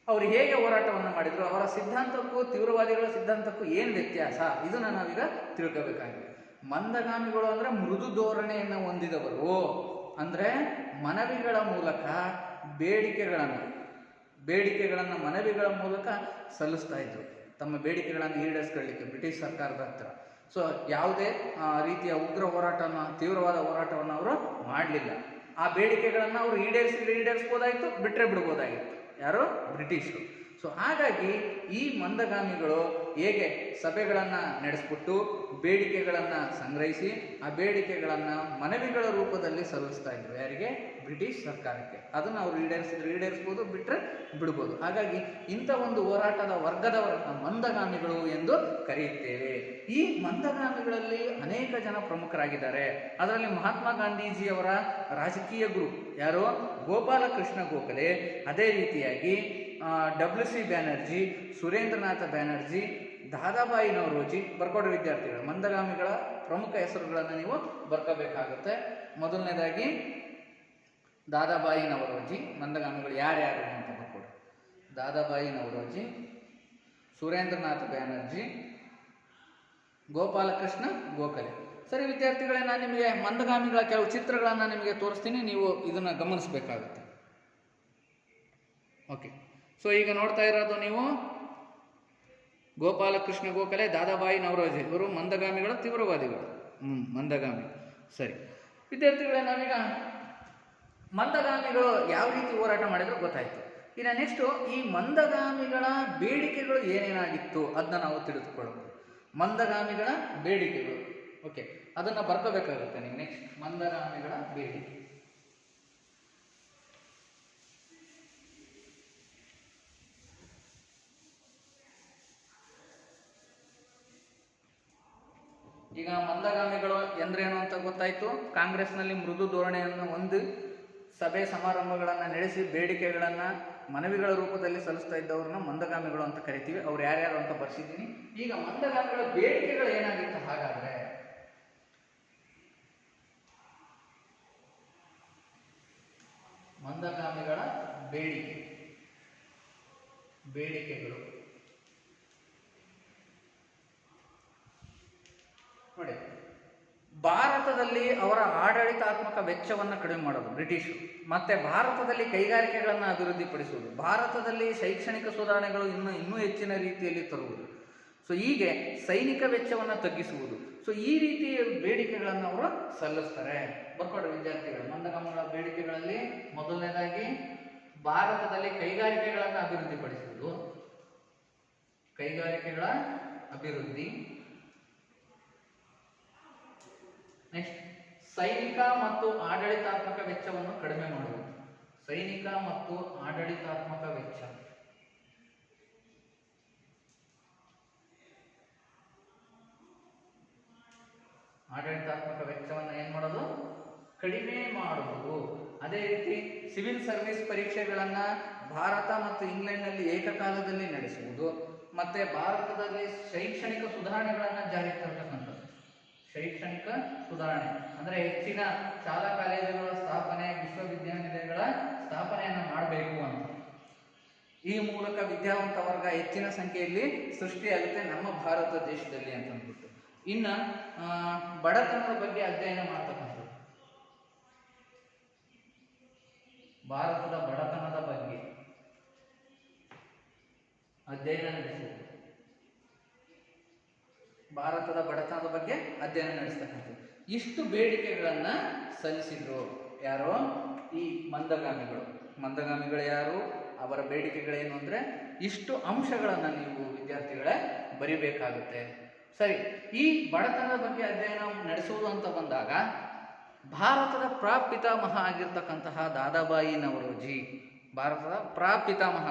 [SPEAKER 1] ಅವರು ಹೇಗೆ ಹೋರಾಟವನ್ನು ಮಾಡಿದ್ರು? ಅವರ ಸಿದ್ಧಾಂತಕ್ಕೂ ತೀವ್ರವಾದಿಗಳ ಸಿದ್ಧಾಂತಕ್ಕೂ ಏನು ವ್ಯತ್ಯಾಸ? ಇದನ್ನು ನಾವೀಗ ತಿಳ್ಕೋಬೇಕಾಗಿದೆ. ಮಂದಗಾಮಿಗಳು ಅಂದರೆ ಮೃದು ಧೋರಣೆಯನ್ನು ಹೊಂದಿದವರು, ಅಂದರೆ ಮನವಿಗಳ ಮೂಲಕ ಬೇಡಿಕೆಗಳನ್ನು ಮನವಿಗಳ ಮೂಲಕ ಸಲ್ಲಿಸ್ತಾ ಇದ್ರು. ತಮ್ಮ ಬೇಡಿಕೆಗಳನ್ನು ಈಡೇರಿಸ್ಕೊಳ್ಳಿಕ್ಕೆ ಬ್ರಿಟಿಷ್ ಸರ್ಕಾರದ ಹತ್ರ. ಸೊ ಯಾವುದೇ ರೀತಿಯ ಉಗ್ರ ಹೋರಾಟನ, ತೀವ್ರವಾದ ಹೋರಾಟವನ್ನು ಅವರು ಮಾಡಲಿಲ್ಲ. ಆ ಬೇಡಿಕೆಗಳನ್ನು ಅವರು ಈಡೇರಿಸ್ಬೋದಾಗಿತ್ತು, ಬಿಟ್ಟರೆ ಬಿಡ್ಬೋದಾಗಿತ್ತು. ಯಾರು? ಬ್ರಿಟಿಷರು. ಸೊ ಹಾಗಾಗಿ ಈ ಮಂದಗಾಮಿಗಳು ಹೇಗೆ ಸಭೆಗಳನ್ನು ನಡೆಸ್ಬಿಟ್ಟು ಬೇಡಿಕೆಗಳನ್ನು ಸಂಗ್ರಹಿಸಿ ಆ ಬೇಡಿಕೆಗಳನ್ನು ಮನವಿಗಳ ರೂಪದಲ್ಲಿ ಸಲ್ಲಿಸ್ತಾ ಇದ್ರು. ಯಾರಿಗೆ? ಬ್ರಿಟಿಷ್ ಸರ್ಕಾರಕ್ಕೆ. ಅದನ್ನು ಅವರು ಈಡೇರಿಸ್ಬೋದು, ಬಿಟ್ಟರೆ ಬಿಡ್ಬೋದು. ಹಾಗಾಗಿ ಇಂಥ ಒಂದು ಹೋರಾಟದ ವರ್ಗದವರನ್ನು ಮಂದಗಾಮಿಗಳು ಎಂದು ಕರೆಯುತ್ತೇವೆ. ಈ ಮಂದಗಾಮಿಗಳಲ್ಲಿ ಅನೇಕ ಜನ ಪ್ರಮುಖರಾಗಿದ್ದಾರೆ. ಅದರಲ್ಲಿ ಮಹಾತ್ಮ ಗಾಂಧೀಜಿಯವರ ರಾಜಕೀಯ ಗುರು ಯಾರು? ಗೋಪಾಲಕೃಷ್ಣ ಗೋಖಲೆ. ಅದೇ ರೀತಿಯಾಗಿ WC ಬ್ಯಾನರ್ಜಿ, ಸುರೇಂದ್ರನಾಥ ಬ್ಯಾನರ್ಜಿ, ದಾದಾಬಾಯಿ ನವರೋಜಿ. ಬರ್ಕೊಡ್ರಿ ವಿದ್ಯಾರ್ಥಿಗಳು, ಮಂದಗಾಮಿಗಳ ಪ್ರಮುಖ ಹೆಸರುಗಳನ್ನು ನೀವು ಬರ್ಕೋಬೇಕಾಗುತ್ತೆ. ಮೊದಲನೇದಾಗಿ ದಾದಾಬಾಯಿ ನವರೋಜಿ. ಮಂದಗಾಮಿಗಳು ಯಾರ್ಯಾರು ಅಂತ ಬರ್ಕೊಡ್ರಿ. ದಾದಾಬಾಯಿ ನವರೋಜಿ, ಸುರೇಂದ್ರನಾಥ ಬ್ಯಾನರ್ಜಿ, ಗೋಪಾಲಕೃಷ್ಣ ಗೋಖಲೆ. ಸರಿ ವಿದ್ಯಾರ್ಥಿಗಳೇ, ನಾನು ನಿಮಗೆ ಮಂದಗಾಮಿಗಳ ಕೆಲವು ಚಿತ್ರಗಳನ್ನು ನಿಮಗೆ ತೋರಿಸ್ತೀನಿ, ನೀವು ಇದನ್ನು ಗಮನಿಸಬೇಕಾಗುತ್ತೆ. ಓಕೆ, ಸೊ ಈಗ ನೋಡ್ತಾ ಇರೋದು ನೀವು ಗೋಪಾಲಕೃಷ್ಣ ಗೋಖಲೆ, ದಾದಾಬಾಯಿ ನವರೋಜಿ. ಇವರು ಮಂದಗಾಮಿಗಳ ತೀವ್ರವಾದಿಗಳು. ಮಂದಗಾಮಿ. ಸರಿ ವಿದ್ಯಾರ್ಥಿಗಳೇ, ನಾವೀಗ ಮಂದಗಾಮಿಗಳು ಯಾವ ರೀತಿ ಹೋರಾಟ ಮಾಡಿದ್ರು ಗೊತ್ತಾಯ್ತು. ಇನ್ನು ನೆಕ್ಸ್ಟು ಈ ಮಂದಗಾಮಿಗಳ ಬೇಡಿಕೆಗಳು ಏನೇನಾಗಿತ್ತು ಅದನ್ನ ನಾವು ತಿಳಿದುಕೊಳ್ಳೋದು. ಮಂದಗಾಮಿಗಳ ಬೇಡಿಕೆಗಳು, ಓಕೆ, ಅದನ್ನು ಬರ್ಕೋಬೇಕಾಗುತ್ತೆ ನೀವು. ನೆಕ್ಸ್ಟ್ ಮಂದಗಾಮಿಗಳ ಬೇಡಿಕೆ. ಈಗ ಮಂದಗಾಮಿಗಳು ಎಂದ್ರೇನು ಅಂತ ಗೊತ್ತಾಯ್ತು. ಕಾಂಗ್ರೆಸ್ನಲ್ಲಿ ಮೃದು ಧೋರಣೆಯನ್ನು ಹೊಂದಿ ಸಭೆ ಸಮಾರಂಭಗಳನ್ನು ನಡೆಸಿ ಬೇಡಿಕೆಗಳನ್ನು ಮನವಿಗಳ ರೂಪದಲ್ಲಿ ಸಲ್ಲಿಸ್ತಾ ಇದ್ದವ್ರನ್ನ ಮಂದಗಾಮಿಗಳು ಅಂತ ಕರಿತೀವಿ. ಅವ್ರು ಯಾರ್ಯಾರು ಅಂತ ಬರ್ಸಿದ್ದೀನಿ. ಈಗ ಮಂದಗಾಮಿಗಳ ಬೇಡಿಕೆಗಳು ಏನಾಗಿತ್ತು ಹಾಗಾದ್ರೆ? ಮಂದಗಾಮಿಗಳ ಬೇಡಿಕೆಗಳು ನೋಡಿ, ಭಾರತದಲ್ಲಿ ಅವರ ಆಡಳಿತಾತ್ಮಕ ವೆಚ್ಚವನ್ನು ಕಡಿಮೆ ಮಾಡೋದು ಬ್ರಿಟಿಷರು, ಮತ್ತೆ ಭಾರತದಲ್ಲಿ ಕೈಗಾರಿಕೆಗಳನ್ನು ಅಭಿವೃದ್ಧಿಪಡಿಸುವುದು, ಭಾರತದಲ್ಲಿ ಶೈಕ್ಷಣಿಕ ಸುಧಾರಣೆಗಳು ಇನ್ನೂ ಹೆಚ್ಚಿನ ರೀತಿಯಲ್ಲಿ ತರುವುದು, ಸೊ ಹೀಗೆ ಸೈನಿಕ ವೆಚ್ಚವನ್ನು ತಗ್ಗಿಸುವುದು. ಸೊ ಈ ರೀತಿಯ ಬೇಡಿಕೆಗಳನ್ನು ಅವರು ಸಲ್ಲಿಸ್ತಾರೆ. ಬರ್ಕೊಡ್ರಿ ವಿದ್ಯಾರ್ಥಿಗಳು. ಮಂದಗಾಮಿಗಳ ಬೇಡಿಕೆಗಳಲ್ಲಿ ಮೊದಲನೇದಾಗಿ ಭಾರತದಲ್ಲಿ ಕೈಗಾರಿಕೆಗಳನ್ನು ಅಭಿವೃದ್ಧಿಪಡಿಸುವುದು, ಕೈಗಾರಿಕೆಗಳ ಅಭಿವೃದ್ಧಿ. ನೆಕ್ಸ್ಟ್ ಸೈನಿಕ ಮತ್ತು ಆಡಳಿತಾತ್ಮಕ ವೆಚ್ಚವನ್ನು ಕಡಿಮೆ ಮಾಡುವುದು, ಸೈನಿಕ ಮತ್ತು ಆಡಳಿತಾತ್ಮಕ ವೆಚ್ಚ. ಆಡಳಿತಾತ್ಮಕ ವೆಚ್ಚವನ್ನು ಏನು ಮಾಡೋದು, ಕಡಿಮೆ ಮಾಡುವುದು. ಅದೇ ರೀತಿ ಸಿವಿಲ್ ಸರ್ವಿಸ್ ಪರೀಕ್ಷೆಗಳನ್ನು ಭಾರತ ಮತ್ತು ಇಂಗ್ಲೆಂಡ್ನಲ್ಲಿ ಏಕಕಾಲದಲ್ಲಿ ನಡೆಸುವುದು. ಮತ್ತೆ ಭಾರತದಲ್ಲಿ ಶೈಕ್ಷಣಿಕ ಸುಧಾರಣೆಗಳನ್ನು ಜಾರಿಗೆ ತರತಕ್ಕಂಥದ್ದು. ಶೈಕ್ಷಣಿಕ ಸುಧಾರಣೆ ಅಂದರೆ ಹೆಚ್ಚಿನ ಶಾಲಾ ಕಾಲೇಜುಗಳ ಸ್ಥಾಪನೆ, ವಿಶ್ವವಿದ್ಯಾನಿಲಯಗಳ ಸ್ಥಾಪನೆಯನ್ನು ಮಾಡಬೇಕು ಅಂತ. ಈ ಮೂಲಕ ವಿದ್ಯಾವಂತ ವರ್ಗ ಹೆಚ್ಚಿನ ಸಂಖ್ಯೆಯಲ್ಲಿ ಸೃಷ್ಟಿಯಾಗುತ್ತೆ ನಮ್ಮ ಭಾರತ ದೇಶದಲ್ಲಿ ಅಂತ ಅಂದ್ಬಿಟ್ಟು. ಇನ್ನು ಬಡತನದ ಬಗ್ಗೆ ಅಧ್ಯಯನ ಮಾಡ್ತಕ್ಕಂಥದ್ದು. ಭಾರತದ ಬಡತನದ ಬಗ್ಗೆ ಅಧ್ಯಯನ ನಡೆಸುವುದು. ಭಾರತದ ಬಡತನದ ಬಗ್ಗೆ ಅಧ್ಯಯನ ನಡೆಸ್ತಕ್ಕಂಥದ್ದು. ಇಷ್ಟು ಬೇಡಿಕೆಗಳನ್ನು ಸಲ್ಲಿಸಿದ್ರು ಯಾರೋ ಈ ಮಂದಗಾಮಿಗಳು ಯಾರು, ಅವರ ಬೇಡಿಕೆಗಳೇನು ಅಂದರೆ ಇಷ್ಟು ಅಂಶಗಳನ್ನು ನೀವು ವಿದ್ಯಾರ್ಥಿಗಳೇ ಬರಿಬೇಕಾಗುತ್ತೆ. ಸರಿ, ಈ ಬಡತನದ ಬಗ್ಗೆ ಅಧ್ಯಯನ ನಡೆಸುವುದು ಅಂತ ಬಂದಾಗ ಭಾರತದ ಪ್ರಪಿತಾಮಹ ಆಗಿರ್ತಕ್ಕಂತಹ ದಾದಾಬಾಯಿ ನವರೋಜಿ, ಭಾರತದ ಪಿತಾಮಹ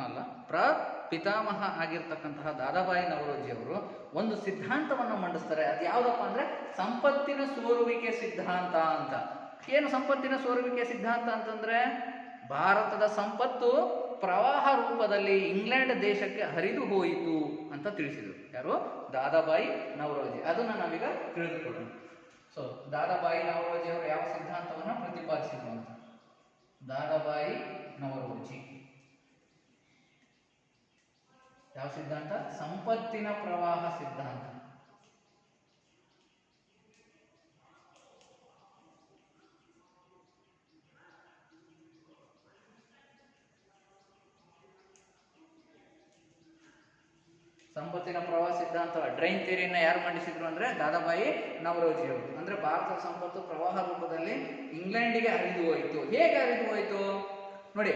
[SPEAKER 1] ಅಲ್ಲ, ಪ್ರಪಿತಾಮಹ ಆಗಿರ್ತಕ್ಕಂತಹ ದಾದಾಬಾಯಿ ನವರೋಜಿ ಅವರು ಒಂದು ಸಿದ್ಧಾಂತವನ್ನು ಮಂಡಿಸ್ತಾರೆ. ಅದು ಯಾವುದಪ್ಪ ಅಂದರೆ ಸಂಪತ್ತಿನ ಸೋರುವಿಕೆ ಸಿದ್ಧಾಂತ ಅಂತ. ಏನು ಸಂಪತ್ತಿನ ಸೋರುವಿಕೆ ಸಿದ್ಧಾಂತ ಅಂತಂದರೆ, ಭಾರತದ ಸಂಪತ್ತು ಪ್ರವಾಹ ರೂಪದಲ್ಲಿ ಇಂಗ್ಲೆಂಡ್ ದೇಶಕ್ಕೆ ಹರಿದು ಹೋಯಿತು ಅಂತ ತಿಳಿಸಿದರು. ಯಾರು? ದಾದಾಬಾಯಿ ನವರೋಜಿ. ಅದನ್ನು ನಾವೀಗ ತಿಳಿದುಕೊಳ್ಳೋಣ. ಸೊ ದಾದಾಬಾಯಿ ನವರೋಜಿ ಅವರು ಯಾವ ಸಿದ್ಧಾಂತವನ್ನು ಪ್ರತಿಪಾದಿಸಿದ್ರು ಅಂತ. ದಾದಾಬಾಯಿ ನವರೋಜಿ ಯಾವ ಸಿದ್ಧಾಂತ? ಸಂಪತ್ತಿನ ಪ್ರವಾಹ ಸಿದ್ಧಾಂತ. ಸಂಪತ್ತಿನ ಪ್ರವಾಹ ಸಿದ್ಧಾಂತ, ಡ್ರೈನ್ ಥಿಯರಿಯನ್ನು ಯಾರು ಮಂಡಿಸಿದ್ರು ಅಂದರೆ ದಾದಾಬಾಯಿ ನವರೋಜಿ ಅವರು. ಅಂದರೆ ಭಾರತದ ಸಂಪತ್ತು ಪ್ರವಾಹ ರೂಪದಲ್ಲಿ ಇಂಗ್ಲೆಂಡಿಗೆ ಹರಿದು ಹೋಯಿತು. ಹೇಗೆ ಹರಿದು ಹೋಯಿತು ನೋಡಿ,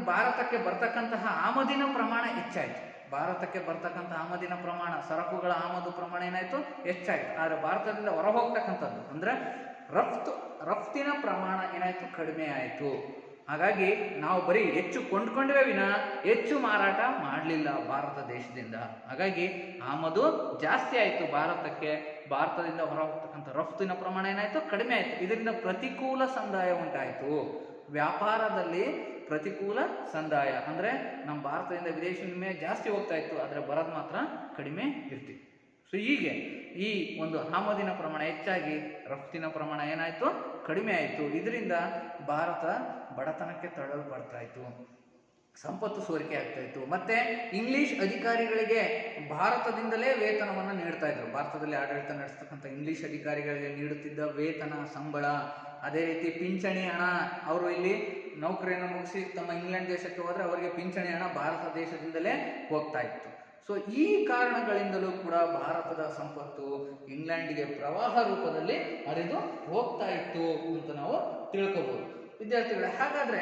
[SPEAKER 1] ಭಾರತಕ್ಕೆ ಬರ್ತಕ್ಕಂತಹ ಆಮದಿನ ಪ್ರಮಾಣ ಹೆಚ್ಚಾಯಿತು. ಭಾರತಕ್ಕೆ ಬರ್ತಕ್ಕಂಥ ಆಮದಿನ ಪ್ರಮಾಣ, ಸರಕುಗಳ ಆಮದು ಪ್ರಮಾಣ ಏನಾಯಿತು? ಹೆಚ್ಚಾಯಿತು. ಆದರೆ ಭಾರತದಿಂದ ಹೊರ ಹೋಗ್ತಕ್ಕಂಥದ್ದು ಅಂದರೆ ರಫ್ತಿನ ಪ್ರಮಾಣ ಏನಾಯಿತು? ಕಡಿಮೆ ಆಯಿತು. ಹಾಗಾಗಿ ನಾವು ಬರೀ ಹೆಚ್ಚು ಕೊಂಡ್ಕೊಂಡ್ವೇ ವಿನ ಹೆಚ್ಚು ಮಾರಾಟ ಮಾಡಲಿಲ್ಲ ಭಾರತ ದೇಶದಿಂದ. ಹಾಗಾಗಿ ಆಮದು ಜಾಸ್ತಿ ಆಯಿತು ಭಾರತಕ್ಕೆ. ಭಾರತದಿಂದ ಹೊರ ಹೋಗ್ತಕ್ಕಂಥ ರಫ್ತಿನ ಪ್ರಮಾಣ ಏನಾಯಿತು? ಕಡಿಮೆ ಆಯಿತು. ಇದರಿಂದ ಪ್ರತಿಕೂಲ ಸಂದಾಯ ಉಂಟಾಯಿತು. ವ್ಯಾಪಾರದಲ್ಲಿ ಪ್ರತಿಕೂಲ ಸಂದಾಯ ಅಂದರೆ ನಮ್ಮ ಭಾರತದಿಂದ ವಿದೇಶಿ ವಿನಿಮಯ ಜಾಸ್ತಿ ಹೋಗ್ತಾ ಇತ್ತು, ಆದರೆ ಬರೋದು ಮಾತ್ರ ಕಡಿಮೆ ಇರ್ತಿತ್ತು. ಸೊ ಹೀಗೆ ಈ ಒಂದು ಆಮದಿನ ಪ್ರಮಾಣ ಹೆಚ್ಚಾಗಿ ರಫ್ತಿನ ಪ್ರಮಾಣ ಏನಾಯಿತು? ಕಡಿಮೆ ಆಯಿತು. ಇದರಿಂದ ಭಾರತ ಬಡತನಕ್ಕೆ ತಳ್ಳಲ್ಪಡ್ತಾ ಇತ್ತು, ಸಂಪತ್ತು ಸೋರಿಕೆ ಆಗ್ತಾ ಇತ್ತು. ಮತ್ತೆ ಇಂಗ್ಲಿಷ್ ಅಧಿಕಾರಿಗಳಿಗೆ ಭಾರತದಿಂದಲೇ ವೇತನವನ್ನು ನೀಡ್ತಾ ಇದ್ರು. ಭಾರತದಲ್ಲಿ ಆಡಳಿತ ನಡೆಸ್ತಕ್ಕಂಥ ಇಂಗ್ಲಿಷ್ ಅಧಿಕಾರಿಗಳಿಗೆ ನೀಡುತ್ತಿದ್ದ ವೇತನ, ಸಂಬಳ, ಅದೇ ರೀತಿ ಪಿಂಚಣಿ ಹಣ, ಅವರು ಇಲ್ಲಿ ನೌಕರಿಯನ್ನು ಮುಗಿಸಿ ತಮ್ಮ ಇಂಗ್ಲೆಂಡ್ ದೇಶಕ್ಕೆ ಹೋದರೆ ಅವರಿಗೆ ಪಿಂಚಣಿ ಹಣ ಭಾರತ ದೇಶದಿಂದಲೇ ಹೋಗ್ತಾ ಇತ್ತು. ಸೊ ಈ ಕಾರಣಗಳಿಂದಲೂ ಕೂಡ ಭಾರತದ ಸಂಪತ್ತು ಇಂಗ್ಲೆಂಡ್ಗೆ ಪ್ರವಾಹ ರೂಪದಲ್ಲಿ ಹರಿದು ಹೋಗ್ತಾ ಇತ್ತು ಅಂತ ನಾವು ತಿಳ್ಕೋಬಹುದು ವಿದ್ಯಾರ್ಥಿಗಳೇ. ಹಾಗಾದ್ರೆ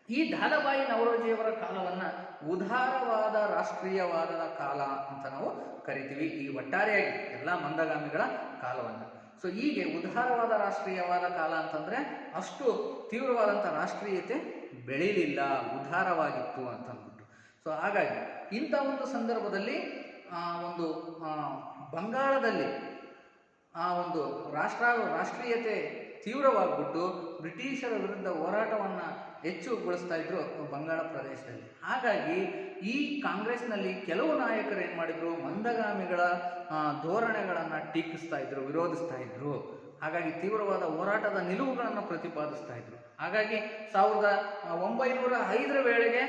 [SPEAKER 1] ಈ ದಾದಾಬಾಯಿ ನವರೋಜಿಯವರ ಕಾಲವನ್ನು ಉದಾರವಾದ ರಾಷ್ಟ್ರೀಯವಾದದ ಕಾಲ ಅಂತ ನಾವು ಕರಿತೀವಿ. ಈ ಒಟ್ಟಾರೆಯಾಗಿ ಎಲ್ಲ ಮಂದಗಾಮಿಗಳ ಕಾಲವನ್ನು. ಸೊ ಹೀಗೆ ಉದಾರವಾದ ರಾಷ್ಟ್ರೀಯವಾದ ಕಾಲ ಅಂತಂದರೆ ಅಷ್ಟು ತೀವ್ರವಾದಂಥ ರಾಷ್ಟ್ರೀಯತೆ ಬೆಳೀಲಿಲ್ಲ, ಉದಾರವಾಗಿತ್ತು ಅಂತ ಅಂದ್ಬಿಟ್ಟು. ಸೊ ಹಾಗಾಗಿ ಇಂಥ ಒಂದು ಸಂದರ್ಭದಲ್ಲಿ ಒಂದು ಬಂಗಾಳದಲ್ಲಿ ಒಂದು ರಾಷ್ಟ್ರೀಯತೆ ತೀವ್ರವಾಗಿಬಿಟ್ಟು ಬ್ರಿಟಿಷರ ವಿರುದ್ಧ ಹೋರಾಟವನ್ನು ಹೆಚ್ಚುಗೊಳಿಸ್ತಾ ಇದ್ರು ಬಂಗಾಳ ಪ್ರದೇಶದಲ್ಲಿ. ಹಾಗಾಗಿ ಈ ಕಾಂಗ್ರೆಸ್ನಲ್ಲಿ ಕೆಲವು ನಾಯಕರು ಏನು ಮಾಡಿದ್ರು, ಮಂದಗಾಮಿಗಳ ಧೋರಣೆಗಳನ್ನು ಟೀಕಿಸ್ತಾ ಇದ್ರು, ವಿರೋಧಿಸ್ತಾ ಇದ್ರು. ಹಾಗಾಗಿ ತೀವ್ರವಾದ ಹೋರಾಟದ ನಿಲುವುಗಳನ್ನು ಪ್ರತಿಪಾದಿಸ್ತಾ ಇದ್ರು. ಹಾಗಾಗಿ 1905 ವೇಳೆಗೆ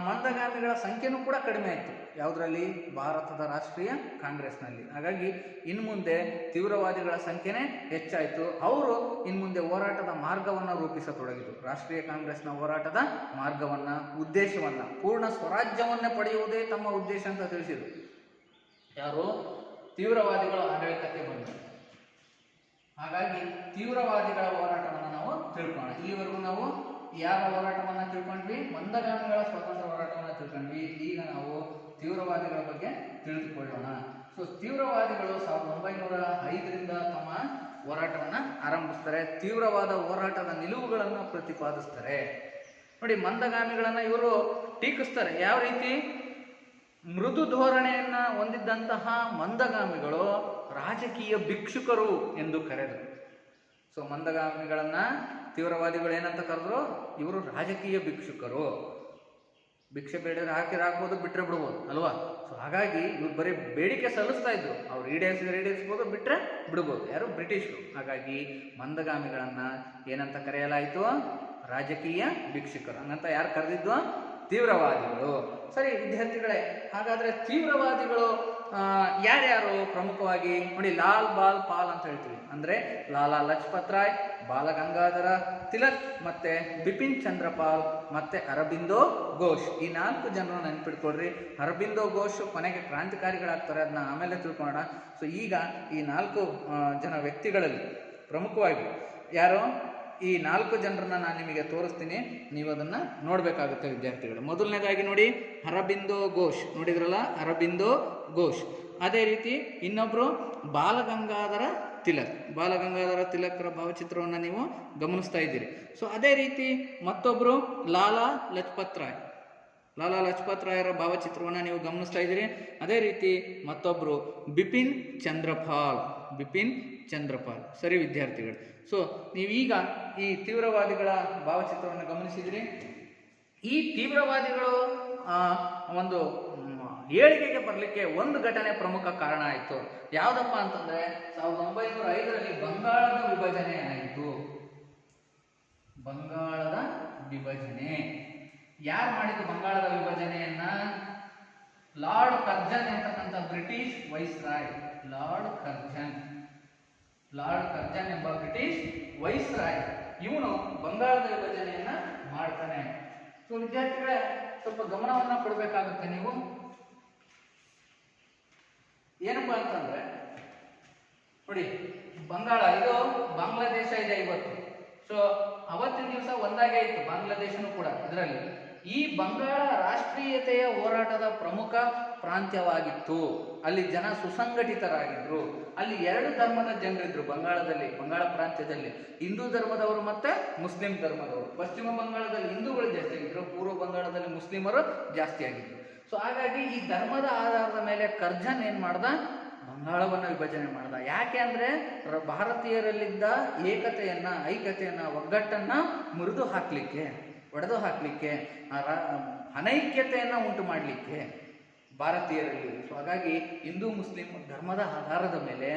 [SPEAKER 1] ಮಂದಗಾಮಿಗಳ ಸಂಖ್ಯೆನೂ ಕೂಡ ಕಡಿಮೆ ಆಯಿತು. ಯಾವುದರಲ್ಲಿ? ಭಾರತದ ರಾಷ್ಟ್ರೀಯ ಕಾಂಗ್ರೆಸ್ನಲ್ಲಿ. ಹಾಗಾಗಿ ಇನ್ನು ಮುಂದೆ ತೀವ್ರವಾದಿಗಳ ಸಂಖ್ಯೆನೇ ಹೆಚ್ಚಾಯಿತು. ಅವರು ಇನ್ನು ಮುಂದೆ ಹೋರಾಟದ ಮಾರ್ಗವನ್ನು ರೂಪಿಸತೊಡಗಿದರು. ರಾಷ್ಟ್ರೀಯ ಕಾಂಗ್ರೆಸ್ನ ಹೋರಾಟದ ಮಾರ್ಗವನ್ನು, ಉದ್ದೇಶವನ್ನು, ಪೂರ್ಣ ಸ್ವರಾಜ್ಯವನ್ನೇ ಪಡೆಯುವುದೇ ತಮ್ಮ ಉದ್ದೇಶ ಅಂತ ತಿಳಿಸಿದರು. ಯಾರು? ತೀವ್ರವಾದಿಗಳು ಆಡಳಿತಕ್ಕೆ ಬಂದರು. ಹಾಗಾಗಿ ತೀವ್ರವಾದಿಗಳ ಹೋರಾಟವನ್ನು ನಾವು ತಿಳ್ಕೊಳ್ಳೋಣ. ಇಲ್ಲಿವರೆಗೂ ನಾವು ಯಾರ ಹೋರಾಟವನ್ನು ತಿಳ್ಕೊಂಡ್ವಿ? ಮಂದಗಾಮಿಗಳ ಸ್ವಾತಂತ್ರ್ಯ ಹೋರಾಟವನ್ನು ತಿಳ್ಕೊಂಡ್ವಿ. ಈಗ ನಾವು ತೀವ್ರವಾದಿಗಳ ಬಗ್ಗೆ ತಿಳಿದುಕೊಳ್ಳೋಣ. ಸೊ ತೀವ್ರವಾದಿಗಳು 1905ರಿಂದ ತಮ್ಮ ಹೋರಾಟವನ್ನು ಆರಂಭಿಸ್ತಾರೆ. ತೀವ್ರವಾದ ಹೋರಾಟದ ನಿಲುವುಗಳನ್ನು ಪ್ರತಿಪಾದಿಸ್ತಾರೆ. ನೋಡಿ, ಮಂದಗಾಮಿಗಳನ್ನು ಇವರು ಟೀಕಿಸ್ತಾರೆ. ಯಾವ ರೀತಿ? ಮೃದು ಧೋರಣೆಯನ್ನು ಹೊಂದಿದ್ದಂತಹ ಮಂದಗಾಮಿಗಳು ರಾಜಕೀಯ ಭಿಕ್ಷುಕರು ಎಂದು ಕರೆದರು. ಸೊ ಮಂದಗಾಮಿಗಳನ್ನ ತೀವ್ರವಾದಿಗಳು ಏನಂತ ಕರೆದ್ರು? ಇವರು ರಾಜಕೀಯ ಭಿಕ್ಷುಕರು. ಭಿಕ್ಷೆ ಬೇಡಿದ್ರೆ ಹಾಕ್ಬೋದು, ಬಿಟ್ಟರೆ ಬಿಡ್ಬೋದು ಅಲ್ವಾ. ಸೊ ಹಾಗಾಗಿ ಇವ್ರು ಬರೀ ಬೇಡಿಕೆ ಸಲ್ಲಿಸ್ತಾ ಇದ್ರು. ಅವ್ರು ಈಡೇರಿಸ್ಬೋದು, ಬಿಟ್ಟರೆ ಬಿಡ್ಬೋದು. ಯಾರು? ಬ್ರಿಟಿಷರು. ಹಾಗಾಗಿ ಮಂದಗಾಮಿಗಳನ್ನ ಏನಂತ ಕರೆಯಲಾಯಿತು? ರಾಜಕೀಯ ಭಿಕ್ಷುಕರು. ಹಂಗಂತ ಯಾರು ಕರೆದಿದ್ದು? ತೀವ್ರವಾದಿಗಳು. ಸರಿ ವಿದ್ಯಾರ್ಥಿಗಳೇ, ಹಾಗಾದ್ರೆ ತೀವ್ರವಾದಿಗಳು ಯಾರ್ಯಾರು ಪ್ರಮುಖವಾಗಿ? ನೋಡಿ, ಲಾಲ್ ಬಾಲ್ ಪಾಲ್ ಅಂತ ಹೇಳ್ತೀವಿ. ಅಂದ್ರೆ ಲಾಲಾ ಲಜಪತ್ ರಾಯ್, ಬಾಲ ಗಂಗಾಧರ ತಿಲಕ್, ಮತ್ತೆ ಬಿಪಿನ್ ಚಂದ್ರಪಾಲ್, ಮತ್ತೆ ಅರಬಿಂದೋ ಘೋಷ್. ಈ 4 ಜನರು ನೆನ್ಪಿಟ್ಕೊಡ್ರಿ. ಅರಬಿಂದೋ ಘೋಷ್ ಕೊನೆಗೆ ಕ್ರಾಂತಿಕಾರಿಗಳಾಗ್ತಾರೆ, ಅದನ್ನ ಆಮೇಲೆ ತಿಳ್ಕೊಳ್ಳೋಣ. ಸೊ ಈಗ ಈ 4 ಜನ ವ್ಯಕ್ತಿಗಳಲ್ಲಿ ಪ್ರಮುಖವಾಗಿ ಯಾರು? ಈ 4 ಜನರನ್ನ ನಾನು ನಿಮಗೆ ತೋರಿಸ್ತೀನಿ, ನೀವು ಅದನ್ನ ನೋಡ್ಬೇಕಾಗುತ್ತೆ ವಿದ್ಯಾರ್ಥಿಗಳು. ಮೊದಲನೇದಾಗಿ ನೋಡಿ, ಅರಬಿಂದೋ ಘೋಷ್. ನೋಡಿದ್ರಲ್ಲ, ಅರಬಿಂದೋ ಘೋಷ್. ಅದೇ ರೀತಿ ಇನ್ನೊಬ್ರು ಬಾಲಗಂಗಾಧರ ತಿಲಕ್. ಬಾಲಗಂಗಾಧರ ತಿಲಕ್ರ ಭಾವಚಿತ್ರವನ್ನು ನೀವು ಗಮನಿಸ್ತಾ ಇದ್ದೀರಿ. ಸೊ ಅದೇ ರೀತಿ ಮತ್ತೊಬ್ರು ಲಾಲಾ ಲಜಪತ್ ರಾಯ್. ಲಾಲಾ ಲಜಪತ್ ರಾಯರ ಭಾವಚಿತ್ರವನ್ನು ನೀವು ಗಮನಿಸ್ತಾ ಇದ್ದೀರಿ. ಅದೇ ರೀತಿ ಮತ್ತೊಬ್ರು ಬಿಪಿನ್ ಚಂದ್ರಪಾಲ್. ಬಿಪಿನ್ ಚಂದ್ರಪಾಲ್. ಸರಿ ವಿದ್ಯಾರ್ಥಿಗಳು, ಸೊ ನೀವೀಗ ಈ ತೀವ್ರವಾದಿಗಳ ಭಾವಚಿತ್ರವನ್ನು ಗಮನಿಸಿದಿರಿ. ಈ ತೀವ್ರವಾದಿಗಳು ಒಂದು ಏಳಿಗೆಗೆ ಬರಲಿಕ್ಕೆ ಒಂದು ಘಟನೆ ಪ್ರಮುಖ ಕಾರಣ ಆಯಿತು. ಯಾವುದಪ್ಪ ಅಂತಂದ್ರೆ 1905ರಲ್ಲಿ ಬಂಗಾಳದ ವಿಭಜನೆ ಆಯಿತು. ಬಂಗಾಳದ ವಿಭಜನೆ ಯಾರು ಮಾಡಿದ್ದು? ಬಂಗಾಳದ ವಿಭಜನೆಯನ್ನ ಲಾರ್ಡ್ ಕರ್ಜನ್ ಅಂತಕ್ಕಂಥ ಬ್ರಿಟಿಷ್ ವೈಸ್ರಾಯ್. ಲಾರ್ಡ್ ಕರ್ಜನ್ ಎಂಬ ಬ್ರಿಟಿಷ್ ವೈಸ್ರಾಯ್ ಇವನು ಬಂಗಾಳದ ವಿಭಜನೆಯನ್ನ ಮಾಡ್ತಾನೆ. ಸೊ ವಿದ್ಯಾರ್ಥಿಗಳೇ, ಸ್ವಲ್ಪ ಗಮನವನ್ನ ಕೊಡಬೇಕಾಗುತ್ತೆ ನೀವು. ಏನಪ್ಪಾ ಅಂತಂದ್ರೆ ನೋಡಿ, ಬಂಗಾಳ ಇದು ಬಾಂಗ್ಲಾದೇಶ ಇದೆ ಇವತ್ತು. ಸೊ ಅವತ್ತಿನ ದಿವಸ ಒಂದಾಗೇ ಇತ್ತು ಬಾಂಗ್ಲಾದೇಶನೂ ಕೂಡ ಇದರಲ್ಲಿ. ಈ ಬಂಗಾಳ ರಾಷ್ಟ್ರೀಯತೆಯ ಹೋರಾಟದ ಪ್ರಮುಖ ಪ್ರಾಂತ್ಯವಾಗಿತ್ತು. ಅಲ್ಲಿ ಜನ ಸುಸಂಘಟಿತರಾಗಿದ್ರು. ಅಲ್ಲಿ 2 ಧರ್ಮದ ಜನರಿದ್ರು ಬಂಗಾಳದಲ್ಲಿ, ಬಂಗಾಳ ಪ್ರಾಂತ್ಯದಲ್ಲಿ. ಹಿಂದೂ ಧರ್ಮದವರು ಮತ್ತೆ ಮುಸ್ಲಿಂ ಧರ್ಮದವರು. ಪಶ್ಚಿಮ ಬಂಗಾಳದಲ್ಲಿ ಹಿಂದೂಗಳು ಜಾಸ್ತಿ ಆಗಿದ್ರು, ಪೂರ್ವ ಬಂಗಾಳದಲ್ಲಿ ಮುಸ್ಲಿಮರು ಜಾಸ್ತಿ ಆಗಿದ್ರು. ಸೊ ಹಾಗಾಗಿ ಈ ಧರ್ಮದ ಆಧಾರದ ಮೇಲೆ ಕರ್ಜನ್ ಏನ್ ಮಾಡ್ದ? ಬಂಗಾಳವನ್ನು ವಿಭಜನೆ ಮಾಡ್ದ. ಯಾಕೆ ಅಂದ್ರೆ ಭಾರತೀಯರಲ್ಲಿದ್ದ ಐಕ್ಯತೆಯನ್ನ ಒಗ್ಗಟ್ಟನ್ನ ಮುರಿದು ಹಾಕ್ಲಿಕ್ಕೆ, ಒಡೆದು ಹಾಕ್ಲಿಕ್ಕೆ, ಅನೈಕ್ಯತೆಯನ್ನ ಉಂಟು ಮಾಡಲಿಕ್ಕೆ ಭಾರತೀಯರಲ್ಲಿ. ಸೊ ಹಾಗಾಗಿ ಹಿಂದೂ ಮುಸ್ಲಿಂ ಧರ್ಮದ ಆಧಾರದ ಮೇಲೆ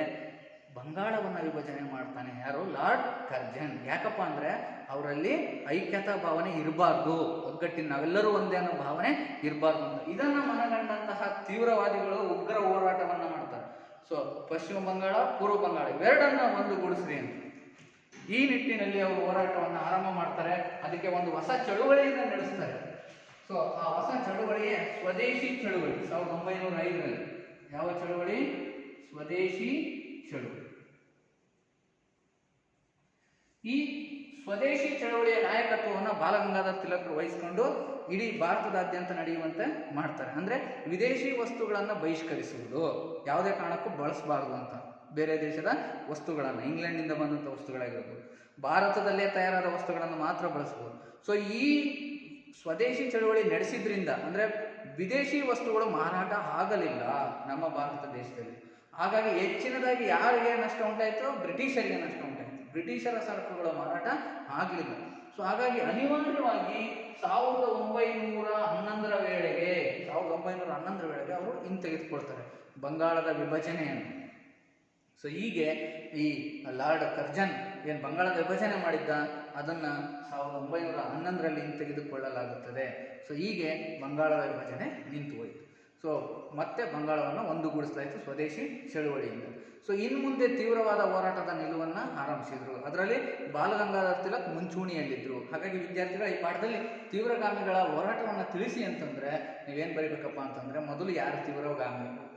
[SPEAKER 1] ಬಂಗಾಳವನ್ನು ವಿಭಜನೆ ಮಾಡ್ತಾನೆ. ಯಾರು? Lord Curzon. ಯಾಕಪ್ಪ ಅಂದ್ರೆ ಅವರಲ್ಲಿ ಐಕ್ಯತಾ ಭಾವನೆ ಇರಬಾರ್ದು, ಒಗ್ಗಟ್ಟಿನ ನಾವೆಲ್ಲರೂ ಒಂದೇ ಅನ್ನೋ ಭಾವನೆ ಇರಬಾರ್ದು ಅಂತ. ಇದನ್ನ ಮನಗಂಡಂತಹ ತೀವ್ರವಾದಿಗಳು ಉಗ್ರ ಹೋರಾಟವನ್ನ ಮಾಡ್ತಾರೆ. ಸೊ ಪಶ್ಚಿಮ ಬಂಗಾಳ, ಪೂರ್ವ ಬಂಗಾಳ ಇವೆರಡನ್ನ ಒಂದುಗೂಡಿಸ್ರಿ ಅಂತ ಈ ನಿಟ್ಟಿನಲ್ಲಿ ಅವರು ಹೋರಾಟವನ್ನು ಆರಂಭ ಮಾಡ್ತಾರೆ. ಅದಕ್ಕೆ ಒಂದು ಹೊಸ ಚಳುವಳಿಯನ್ನು ನಡೆಸ್ತಾರೆ. ಸೊ ಆ ಹೊಸ ಚಳುವಳಿಯೇ ಸ್ವದೇಶಿ ಚಳುವಳಿ. 1905ರಲ್ಲಿ ಯಾವ ಚಳುವಳಿ? ಸ್ವದೇಶಿ ಚಳುವಳಿ. ಈ ಸ್ವದೇಶಿ ಚಳವಳಿಯ ನಾಯಕತ್ವವನ್ನು ಬಾಲಗಂಗಾಧರ ತಿಲಕರು ವಹಿಸಿಕೊಂಡು ಇಡೀ ಭಾರತದಾದ್ಯಂತ ನಡೆಯುವಂತೆ ಮಾಡ್ತಾರೆ. ಅಂದ್ರೆ ವಿದೇಶಿ ವಸ್ತುಗಳನ್ನು ಬಹಿಷ್ಕರಿಸುವುದು, ಯಾವುದೇ ಕಾರಣಕ್ಕೂ ಬಳಸಬಾರದು ಅಂತ. ಬೇರೆ ದೇಶದ ವಸ್ತುಗಳನ್ನು, ಇಂಗ್ಲೆಂಡ್ನಿಂದ ಬಂದಂಥ ವಸ್ತುಗಳಾಗಿರ್ಬೋದು, ಭಾರತದಲ್ಲೇ ತಯಾರಾದ ವಸ್ತುಗಳನ್ನು ಮಾತ್ರ ಬಳಸಬಹುದು. ಸೊ ಈ ಸ್ವದೇಶಿ ಚಳವಳಿ ನಡೆಸಿದ್ರಿಂದ ಅಂದ್ರೆ ವಿದೇಶಿ ವಸ್ತುಗಳು ಮಾರಾಟ ಆಗಲಿಲ್ಲ ನಮ್ಮ ಭಾರತ ದೇಶದಲ್ಲಿ. ಹಾಗಾಗಿ ಹೆಚ್ಚಿನದಾಗಿ ಯಾರಿಗೆ ನಷ್ಟ ಉಂಟಾಯಿತು? ಬ್ರಿಟಿಷರಿಗೆ ನಷ್ಟ ಉಂಟಾಯಿತು. ಬ್ರಿಟಿಷರ ಸರಕುಗಳ ಮಾರಾಟ ಆಗಲಿಲ್ಲ. ಸೊ ಹಾಗಾಗಿ ಅನಿವಾರ್ಯವಾಗಿ 1911ರ ವೇಳೆಗೆ ಅವರು ಹಿಂತೆಗೆದುಕೊಳ್ತಾರೆ ಬಂಗಾಳದ ವಿಭಜನೆಯನ್ನು. ಸೊ ಹೀಗೆ ಈ ಲಾರ್ಡ್ ಕರ್ಜನ್ ಏನು ಬಂಗಾಳದ ವಿಭಜನೆ ಮಾಡಿದ್ದ ಅದನ್ನ 1911ರಲ್ಲಿ ಹಿಂತೆಗೆದುಕೊಳ್ಳಲಾಗುತ್ತದೆ. ಸೊ ಹೀಗೆ ಬಂಗಾಳದ ವಿಭಜನೆ ನಿಂತು ಹೋಯಿತು. ಸೊ ಮತ್ತೆ ಬಂಗಾಳವನ್ನು ಒಂದುಗೂಡಿಸಲಾಯಿತು ಸ್ವದೇಶಿ ಚಳುವಳಿಯಿಂದ. ಸೊ ಇನ್ನು ಮುಂದೆ ತೀವ್ರವಾದ ಹೋರಾಟದ ನಿಲುವನ್ನು ಆರಂಭಿಸಿದ್ರು. ಅದರಲ್ಲಿ ಬಾಲಗಂಗಾಧರ ತಿಲಕ್ ಮುಂಚೂಣಿಯಲ್ಲಿದ್ದರು. ಹಾಗಾಗಿ ವಿದ್ಯಾರ್ಥಿಗಳ ಈ ಪಾಠದಲ್ಲಿ ತೀವ್ರಗಾಮಿಗಳ ಹೋರಾಟವನ್ನು ತಿಳಿಸಿ ಅಂತಂದ್ರೆ ನೀವೇನು ಬರೀಬೇಕಪ್ಪ ಅಂತಂದ್ರೆ ಮೊದಲು ಯಾರು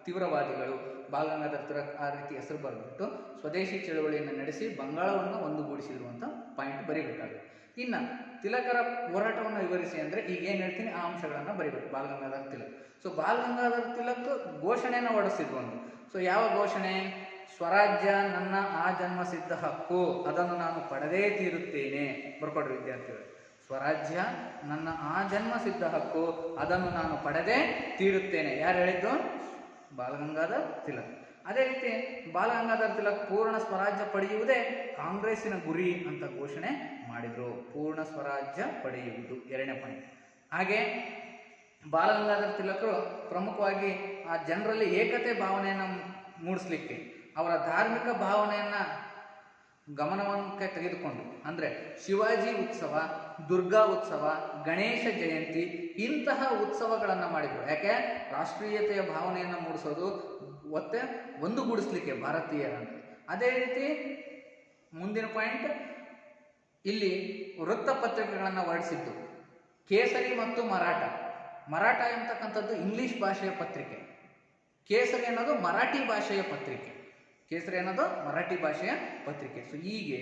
[SPEAKER 1] ತೀವ್ರವಾದಿಗಳು ಬಾಲಗಂಗಾಧರ ತಿಲಕ್ ಆ ರೀತಿ ಹೆಸರು ಬರೆದ್ಬಿಟ್ಟು ಸ್ವದೇಶಿ ಚಳುವಳಿಯನ್ನು ನಡೆಸಿ ಬಂಗಾಳವನ್ನು ಒಂದುಗೂಡಿಸಿದ್ರು ಅಂತ ಪಾಯಿಂಟ್ ಬರೀಬೇಕಾಗುತ್ತೆ. ಇನ್ನು ತಿಲಕರ ಹೋರಾಟವನ್ನು ವಿವರಿಸಿ ಅಂದರೆ ಈಗ ಏನು ಹೇಳ್ತೀನಿ ಆ ಅಂಶಗಳನ್ನು ಬರೀಬೇಕು. ಬಾಲಗಂಗಾಧರ ತಿಲಕ್. ಸೊ ಬಾಲಗಂಗಾಧರ ತಿಲಕ್ ಘೋಷಣೆಯನ್ನು ಹೊರಡಿಸಿದ್ರು ಒಂದು. ಸೊ ಯಾವ ಘೋಷಣೆ? ಸ್ವರಾಜ್ಯ ನನ್ನ ಆಜನ್ಮ ಸಿದ್ಧ ಹಕ್ಕು, ಅದನ್ನು ನಾನು ಪಡೆದೇ ತೀರುತ್ತೇನೆ. ಬರ್ಕೊಡ್ರಿ ವಿದ್ಯಾರ್ಥಿಗಳು. ಸ್ವರಾಜ್ಯ ನನ್ನ ಆಜನ್ಮ ಸಿದ್ಧ ಹಕ್ಕು, ಅದನ್ನು ನಾನು ಪಡೆದೇ ತೀರುತ್ತೇನೆ. ಯಾರು ಹೇಳಿದ್ದು? ಬಾಲಗಂಗಾಧರ ತಿಲಕ್. ಅದೇ ರೀತಿ ಬಾಲ ಗಂಗಾಧರ ತಿಲಕ್ ಪೂರ್ಣ ಸ್ವರಾಜ್ಯ ಪಡೆಯುವುದೇ ಕಾಂಗ್ರೆಸ್ಸಿನ ಗುರಿ ಅಂತ ಘೋಷಣೆ ಮಾಡಿದರು. ಪೂರ್ಣ ಸ್ವರಾಜ್ಯ ಪಡೆಯುವುದು 2ನೇ ಪಾಯಿಂಟ್. ಹಾಗೆ ಬಾಲ ಗಂಗಾಧರ ತಿಲಕರು ಪ್ರಮುಖವಾಗಿ ಆ ಜನರಲ್ಲಿ ಏಕತೆ ಭಾವನೆಯನ್ನು ಮೂಡಿಸ್ಲಿಕ್ಕೆ ಅವರ ಧಾರ್ಮಿಕ ಭಾವನೆಯನ್ನು ಗಮನಕ್ಕೆ ತೆಗೆದುಕೊಂಡು ಅಂದರೆ ಶಿವಾಜಿ ಉತ್ಸವ, ದುರ್ಗಾ ಉತ್ಸವ, ಗಣೇಶ ಜಯಂತಿ ಇಂತಹ ಉತ್ಸವಗಳನ್ನು ಮಾಡಿದರು. ಯಾಕೆ? ರಾಷ್ಟ್ರೀಯತೆಯ ಭಾವನೆಯನ್ನು ಮೂಡಿಸೋದು ಮತ್ತೆ ಒಂದುಗೂಡಿಸ್ಲಿಕ್ಕೆ ಭಾರತೀಯರನ್ನು. ಅದೇ ರೀತಿ ಮುಂದಿನ ಪಾಯಿಂಟ್, ಇಲ್ಲಿ ವೃತ್ತಪತ್ರಿಕೆಗಳನ್ನು ಹೊರಡಿಸಿದ್ದು ಕೇಸರಿ ಮತ್ತು ಮರಾಠ. ಮರಾಠ ಎಂತಕ್ಕಂಥದ್ದು ಇಂಗ್ಲಿಷ್ ಭಾಷೆಯ ಪತ್ರಿಕೆ, ಕೇಸರಿ ಅನ್ನೋದು ಮರಾಠಿ ಭಾಷೆಯ ಪತ್ರಿಕೆ. ಕೇಸರಿ ಅನ್ನೋದು ಮರಾಠಿ ಭಾಷೆಯ ಪತ್ರಿಕೆ. ಸೊ ಹೀಗೆ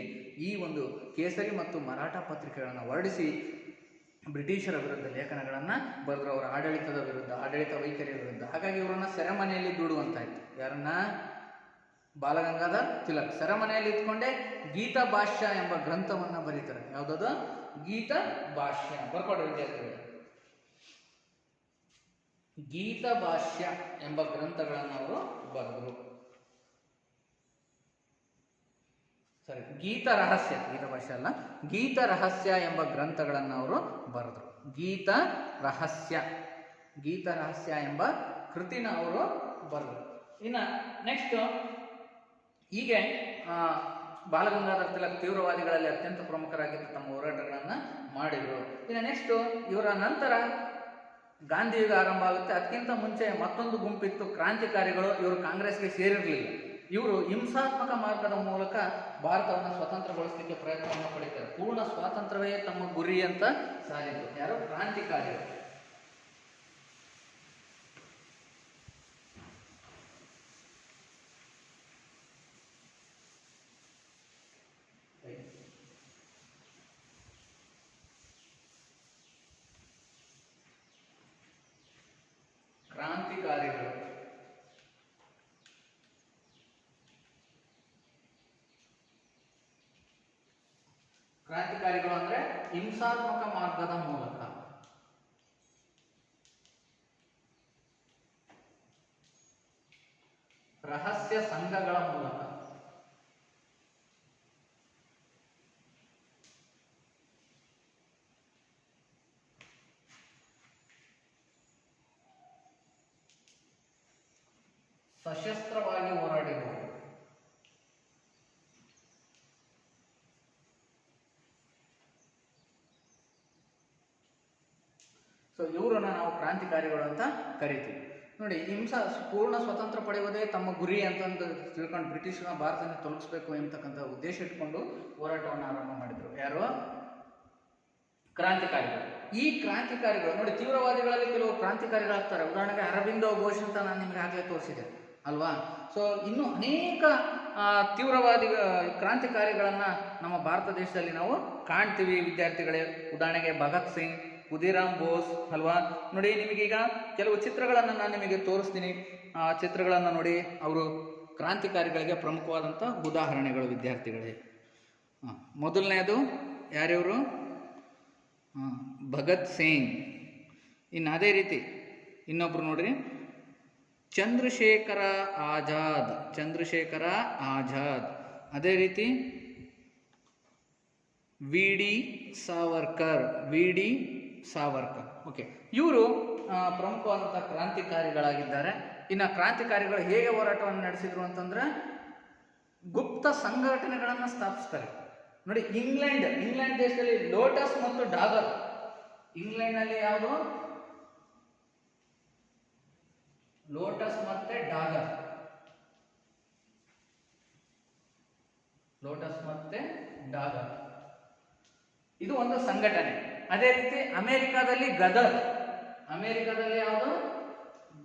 [SPEAKER 1] ಈ ಒಂದು ಕೇಸರಿ ಮತ್ತು ಮರಾಠ ಪತ್ರಿಕೆಗಳನ್ನು ಹೊರಡಿಸಿ ಬ್ರಿಟಿಷರ ವಿರುದ್ಧ ಲೇಖನಗಳನ್ನು ಬರೆದ್ರು, ಅವರ ಆಡಳಿತದ ವಿರುದ್ಧ, ಆಡಳಿತ ವೈಖರಿಯ ವಿರುದ್ಧ. ಹಾಗಾಗಿ ಇವರನ್ನು ಸೆರೆಮನೆಯಲ್ಲಿ ದೂಡುವಂತಾಯ್ತು. ಯಾರನ್ನ? ಬಾಲಗಂಗಾಧರ್ ತಿಲಕ್. ಸೆರೆಮನೆಯಲ್ಲಿ ಇಟ್ಕೊಂಡೆ ಗೀತಾ ಭಾಷ್ಯ ಎಂಬ ಗ್ರಂಥವನ್ನು ಬರೀತಾರೆ. ಯಾವುದದು? ಗೀತಾ ಭಾಷ್ಯ. ಬರ್ಕೊಡ್ರಿ ವಿದ್ಯಾರ್ಥಿಗಳು. ಗೀತಾ ಭಾಷ್ಯ ಎಂಬ ಗ್ರಂಥಗಳನ್ನು ಅವರು ಬರೆದರು. ಸರಿ, ಗೀತ ರಹಸ್ಯ, ಗೀತ ಭಾಷ್ಯ ಅಲ್ಲ, ಗೀತ ರಹಸ್ಯ ಎಂಬ ಗ್ರಂಥಗಳನ್ನು ಅವರು ಬರೆದರು. ಗೀತ ರಹಸ್ಯ, ಗೀತ ರಹಸ್ಯ ಎಂಬ ಕೃತಿನ ಅವರು ಬರೆದರು. ಇನ್ನು ನೆಕ್ಸ್ಟ್, ಹೀಗೆ ಬಾಲಗಂಗಾಧರ ತಿಲಕ್ ತೀವ್ರವಾದಿಗಳಲ್ಲಿ ಅತ್ಯಂತ ಪ್ರಮುಖರಾಗಿದ್ದ ತಮ್ಮ ಹೋರಾಟಗಳನ್ನು ಮಾಡಿದರು. ಇನ್ನು ನೆಕ್ಸ್ಟ್, ಇವರ ನಂತರ ಗಾಂಧಿ ಯುಗ ಆರಂಭ ಆಗುತ್ತೆ. ಅದಕ್ಕಿಂತ ಮುಂಚೆ ಮತ್ತೊಂದು ಗುಂಪಿತ್ತು, ಕ್ರಾಂತಿಕಾರಿಗಳು. ಇವರು ಕಾಂಗ್ರೆಸ್ಗೆ ಸೇರಿರಲಿಲ್ಲ. ಇವರು ಹಿಂಸಾತ್ಮಕ ಮಾರ್ಗದ ಮೂಲಕ ಭಾರತವನ್ನು ಸ್ವತಂತ್ರಗೊಳಿಸಲಿಕ್ಕೆ ಪ್ರಯತ್ನವನ್ನು ಪಡಿತಾರೆ. ಪೂರ್ಣ ಸ್ವಾತಂತ್ರ್ಯವೇ ತಮ್ಮ ಗುರಿ ಅಂತ ಸಾರಿದ್ರು. ಯಾರು? ಕ್ರಾಂತಿಕಾರಿಗಳು. ಕ್ರಾಂತಿಕಾರಿಗಳು ಕ್ರಾಂತಿಕಾರಿಗಳು ಅಂದ್ರೆ ಹಿಂಸಾತ್ಮಕ ಮಾರ್ಗದ ಮೂಲಕ, ರಹಸ್ಯ ಸಂಘಗಳ ಮೂಲಕ, ಸಶಸ್ತ್ರವಾಗಿ ಹೋರಾಡಿದರು. ಸೊ ಇವರನ್ನ ನಾವು ಕ್ರಾಂತಿಕಾರಿಗಳು ಅಂತ ಕರಿತೀವಿ. ನೋಡಿ, ಪೂರ್ಣ ಸ್ವತಂತ್ರ ಪಡೆಯುವುದೇ ತಮ್ಮ ಗುರಿ ಅಂತಂದು ತಿಳ್ಕೊಂಡು ಬ್ರಿಟಿಷರನ್ನ ಭಾರತದಿಂದ ತೊಲಗಿಸ್ಬೇಕು ಎಂಬತಕ್ಕಂಥ ಉದ್ದೇಶ ಇಟ್ಕೊಂಡು ಹೋರಾಟವನ್ನು ಆರಂಭ ಮಾಡಿದ್ರು. ಯಾರು? ಕ್ರಾಂತಿಕಾರಿಗಳು. ಈ ಕ್ರಾಂತಿಕಾರಿಗಳು ನೋಡಿ, ತೀವ್ರವಾದಿಗಳಲ್ಲಿ ಕೆಲವು ಕ್ರಾಂತಿಕಾರಿಗಳಾಗ್ತಾರೆ. ಉದಾಹರಣೆಗೆ ಅರಬಿಂದೋ ಘೋಷ್ ಅಂತ ನಾನು ನಿಮಗೆ ಆಗಲೇ ತೋರಿಸಿದೆ ಅಲ್ವಾ? ಸೊ ಇನ್ನೂ ಅನೇಕ ತೀವ್ರವಾದಿ ಕ್ರಾಂತಿಕಾರಿಗಳನ್ನು ನಮ್ಮ ಭಾರತ ದೇಶದಲ್ಲಿ ನಾವು ಕಾಣ್ತೀವಿ ವಿದ್ಯಾರ್ಥಿಗಳೇ. ಉದಾಹರಣೆಗೆ ಭಗತ್ ಸಿಂಗ್, ಖುದಿರಾಮ್ ಬೋಸ್ ಅಲ್ವಾ? ನೋಡಿ, ನಿಮಗೀಗ ಕೆಲವು ಚಿತ್ರಗಳನ್ನು ನಾನು ನಿಮಗೆ ತೋರಿಸ್ತೀನಿ. ಆ ಚಿತ್ರಗಳನ್ನು ನೋಡಿ, ಅವರು ಕ್ರಾಂತಿಕಾರಿಗಳಿಗೆ ಪ್ರಮುಖವಾದಂಥ ಉದಾಹರಣೆಗಳು ವಿದ್ಯಾರ್ಥಿಗಳೇ. ಮೊದಲನೇದು ಯಾರಿವರು? ಭಗತ್ ಸಿಂಗ್. ಇನ್ನು ಅದೇ ರೀತಿ ಇನ್ನೊಬ್ರು ನೋಡ್ರಿ, ಚಂದ್ರಶೇಖರ ಆಜಾದ್. ಚಂದ್ರಶೇಖರ ಆಜಾದ್. ಅದೇ ರೀತಿ V D Savarkar. V D Savarkar. Okay, ಇವರು ಪ್ರಮುಖವಾದಂಥ ಕ್ರಾಂತಿಕಾರಿಗಳಾಗಿದ್ದಾರೆ. ಇನ್ನು ಕ್ರಾಂತಿಕಾರಿಗಳು ಹೇಗೆ ಹೋರಾಟವನ್ನು ನಡೆಸಿದ್ರು ಅಂತಂದ್ರೆ, ಗುಪ್ತ ಸಂಘಟನೆಗಳನ್ನು ಸ್ಥಾಪಿಸ್ತಾರೆ. ನೋಡಿ, ಇಂಗ್ಲೆಂಡ್ ದೇಶದಲ್ಲಿ ಲೋಟಸ್ ಮತ್ತು ಡಾಗರ್. ಇಂಗ್ಲೆಂಡ್ನಲ್ಲಿ ಯಾವುದು? ಲೋಟಸ್ ಮತ್ತೆ ಡಾಗರ್. ಲೋಟಸ್ ಮತ್ತೆ ಡಾಗರ್ ಇದು ಒಂದು ಸಂಘಟನೆ. ಅದೇ ರೀತಿ ಅಮೆರಿಕಾದಲ್ಲಿ ಗದರ್. ಅಮೆರಿಕಾದಲ್ಲಿ ಯಾವುದು?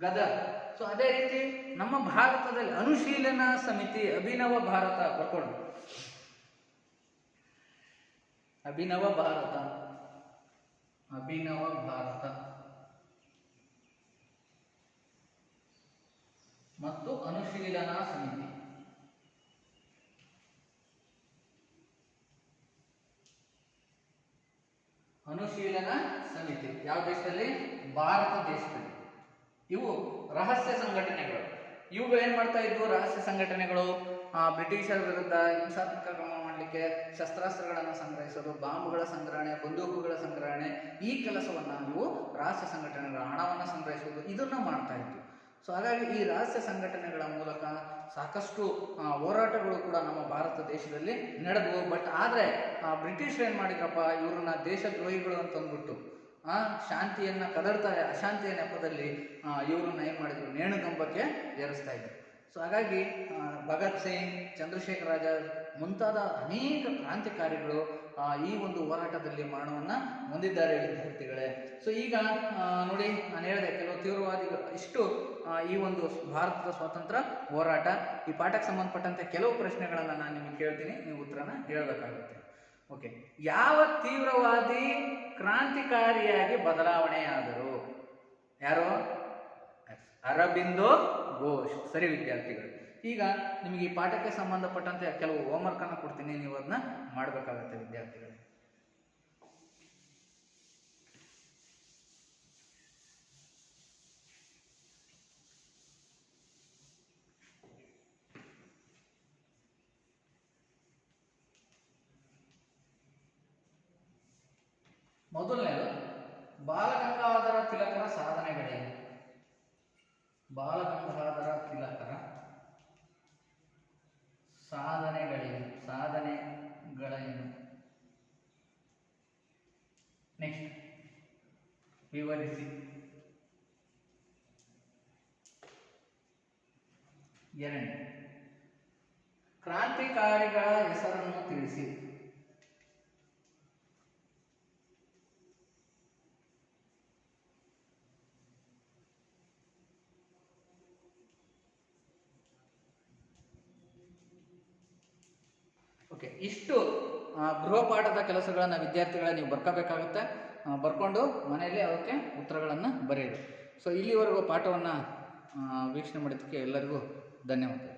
[SPEAKER 1] ಗದರ್. ಸೊ ಅದೇ ರೀತಿ ನಮ್ಮ ಭಾರತದಲ್ಲಿ ಅನುಶೀಲನಾ ಸಮಿತಿ, ಅಭಿನವ ಭಾರತ. ಬರ್ಕೊಂಡು ಅಭಿನವ ಭಾರತ, ಅಭಿನವ ಭಾರತ ಮತ್ತು ಅನುಶೀಲನಾ ಸಮಿತಿ. ಅನುಶೀಲನಾ ಸಮಿತಿ ಯಾವ ದೇಶದಲ್ಲಿ? ಭಾರತ ದೇಶದಲ್ಲಿ. ಇವು ರಹಸ್ಯ ಸಂಘಟನೆಗಳು. ಇವುಗಳು ಏನ್ ಮಾಡ್ತಾ ಇದ್ವು, ರಹಸ್ಯ ಸಂಘಟನೆಗಳು ಬ್ರಿಟಿಷರ ವಿರುದ್ಧ ಹಿಂಸಾತ್ಮಕ ಕ್ರಮ ಮಾಡಲಿಕ್ಕೆ ಶಸ್ತ್ರಾಸ್ತ್ರಗಳನ್ನು ಸಂಗ್ರಹಿಸೋದು, ಬಾಂಬುಗಳ ಸಂಗ್ರಹಣೆ, ಬಂದೂಕುಗಳ ಸಂಗ್ರಹಣೆ, ಈ ಕೆಲಸವನ್ನ ಇವು ರಹಸ್ಯ ಸಂಘಟನೆಗಳ ಹಣವನ್ನು ಸಂಗ್ರಹಿಸುವುದು ಇದನ್ನ ಮಾಡ್ತಾ ಇತ್ತು. ಸೊ ಹಾಗಾಗಿ ಈ ರಹಸ್ಯ ಸಂಘಟನೆಗಳ ಮೂಲಕ ಸಾಕಷ್ಟು ಹೋರಾಟಗಳು ಕೂಡ ನಮ್ಮ ಭಾರತ ದೇಶದಲ್ಲಿ ನಡೆದವು. ಬಟ್ ಆದರೆ ಬ್ರಿಟಿಷರು ಏನು ಮಾಡಿದ್ರಪ್ಪ, ಇವ್ರನ್ನ ದೇಶದ್ರೋಹಿಗಳು ಅಂತಂದ್ಬಿಟ್ಟು ಶಾಂತಿಯನ್ನ ಕದಡ್ತಾ ಅಶಾಂತಿಯ ನೆಪದಲ್ಲಿ ಇವ್ರನ್ನ ಏನು ಮಾಡಿದ್ರು, ನೇಣುಗಂಬಕ್ಕೆ ಏರಿಸ್ತಾ ಇದ್ರು. ಸೊ ಹಾಗಾಗಿ ಭಗತ್ ಸಿಂಗ್, ಚಂದ್ರಶೇಖರ್ ಆಜಾದ್ ಮುಂತಾದ ಅನೇಕ ಕ್ರಾಂತಿಕಾರಿಗಳು ಈ ಒಂದು ಹೋರಾಟದಲ್ಲಿ ಮರಣವನ್ನ ಹೊಂದಿದ್ದಾರೆ ವಿದ್ಯಾರ್ಥಿಗಳೇ. ಸೊ ಈಗ ನೋಡಿ, ನಾನು ಹೇಳಿದೆ ಕೆಲವು ತೀವ್ರವಾದಿಗಳು ಇಷ್ಟು ಈ ಒಂದು ಭಾರತದ ಸ್ವಾತಂತ್ರ್ಯ ಹೋರಾಟ, ಈ ಪಾಠಕ್ಕೆ ಸಂಬಂಧಪಟ್ಟಂತೆ ಕೆಲವು ಪ್ರಶ್ನೆಗಳನ್ನು ನಾನು ನಿಮಗೆ ಕೇಳ್ತೀನಿ, ನೀವು ಉತ್ತರನ ಹೇಳಬೇಕಾಗುತ್ತೆ. ಓಕೆ, ಯಾವ ತೀವ್ರವಾದಿ ಕ್ರಾಂತಿಕಾರಿಯಾಗಿ ಬದಲಾವಣೆಯಾದರು? ಯಾರು? ಅರಬಿಂದೋ ಘೋಷ್. ಸರಿ ವಿದ್ಯಾರ್ಥಿಗಳು, ಈಗ ನಿಮಗೆ ಈ ಪಾಠಕ್ಕೆ ಸಂಬಂಧಪಟ್ಟಂತೆ ಕೆಲವು ಹೋಮ್ವರ್ಕ್ ಅನ್ನು ಕೊಡ್ತೀನಿ, ನೀವು ಅದನ್ನ ಮಾಡಬೇಕಾಗುತ್ತೆ ವಿದ್ಯಾರ್ಥಿಗಳು. ಮೊದಲನೇದು, ಬಾಲಗಂಗಾಧರ ತಿಲಕರ ಸಾಧನೆಗಳೇನು? ಬಾಲಗಂಗಾಧರ ತಿಲಕರ ಸಾಧನೆಗಳೇನು? ನೆಕ್ಸ್ಟ್ ವಿವರಿಸಿ. ಎರಡನೇ, ಕ್ರಾಂತಿಕಾರಿಗಳ ಹೆಸರನ್ನು ತಿಳಿಸಿ. ಓಕೆ, ಇಷ್ಟು ಗೃಹಪಾಠದ ಕೆಲಸಗಳನ್ನು ವಿದ್ಯಾರ್ಥಿಗಳ ನೀವು ಬರ್ಕೋಬೇಕಾಗುತ್ತೆ. ಬರ್ಕೊಂಡು ಮನೆಯಲ್ಲಿ ಅದಕ್ಕೆ ಉತ್ತರಗಳನ್ನು ಬರೆಯಿರಿ. ಸೊ ಇಲ್ಲಿವರೆಗೂ ಪಾಠವನ್ನು ವೀಕ್ಷಣೆ ಮಾಡಿದ್ದಕ್ಕೆ ಎಲ್ಲರಿಗೂ ಧನ್ಯವಾದಗಳು.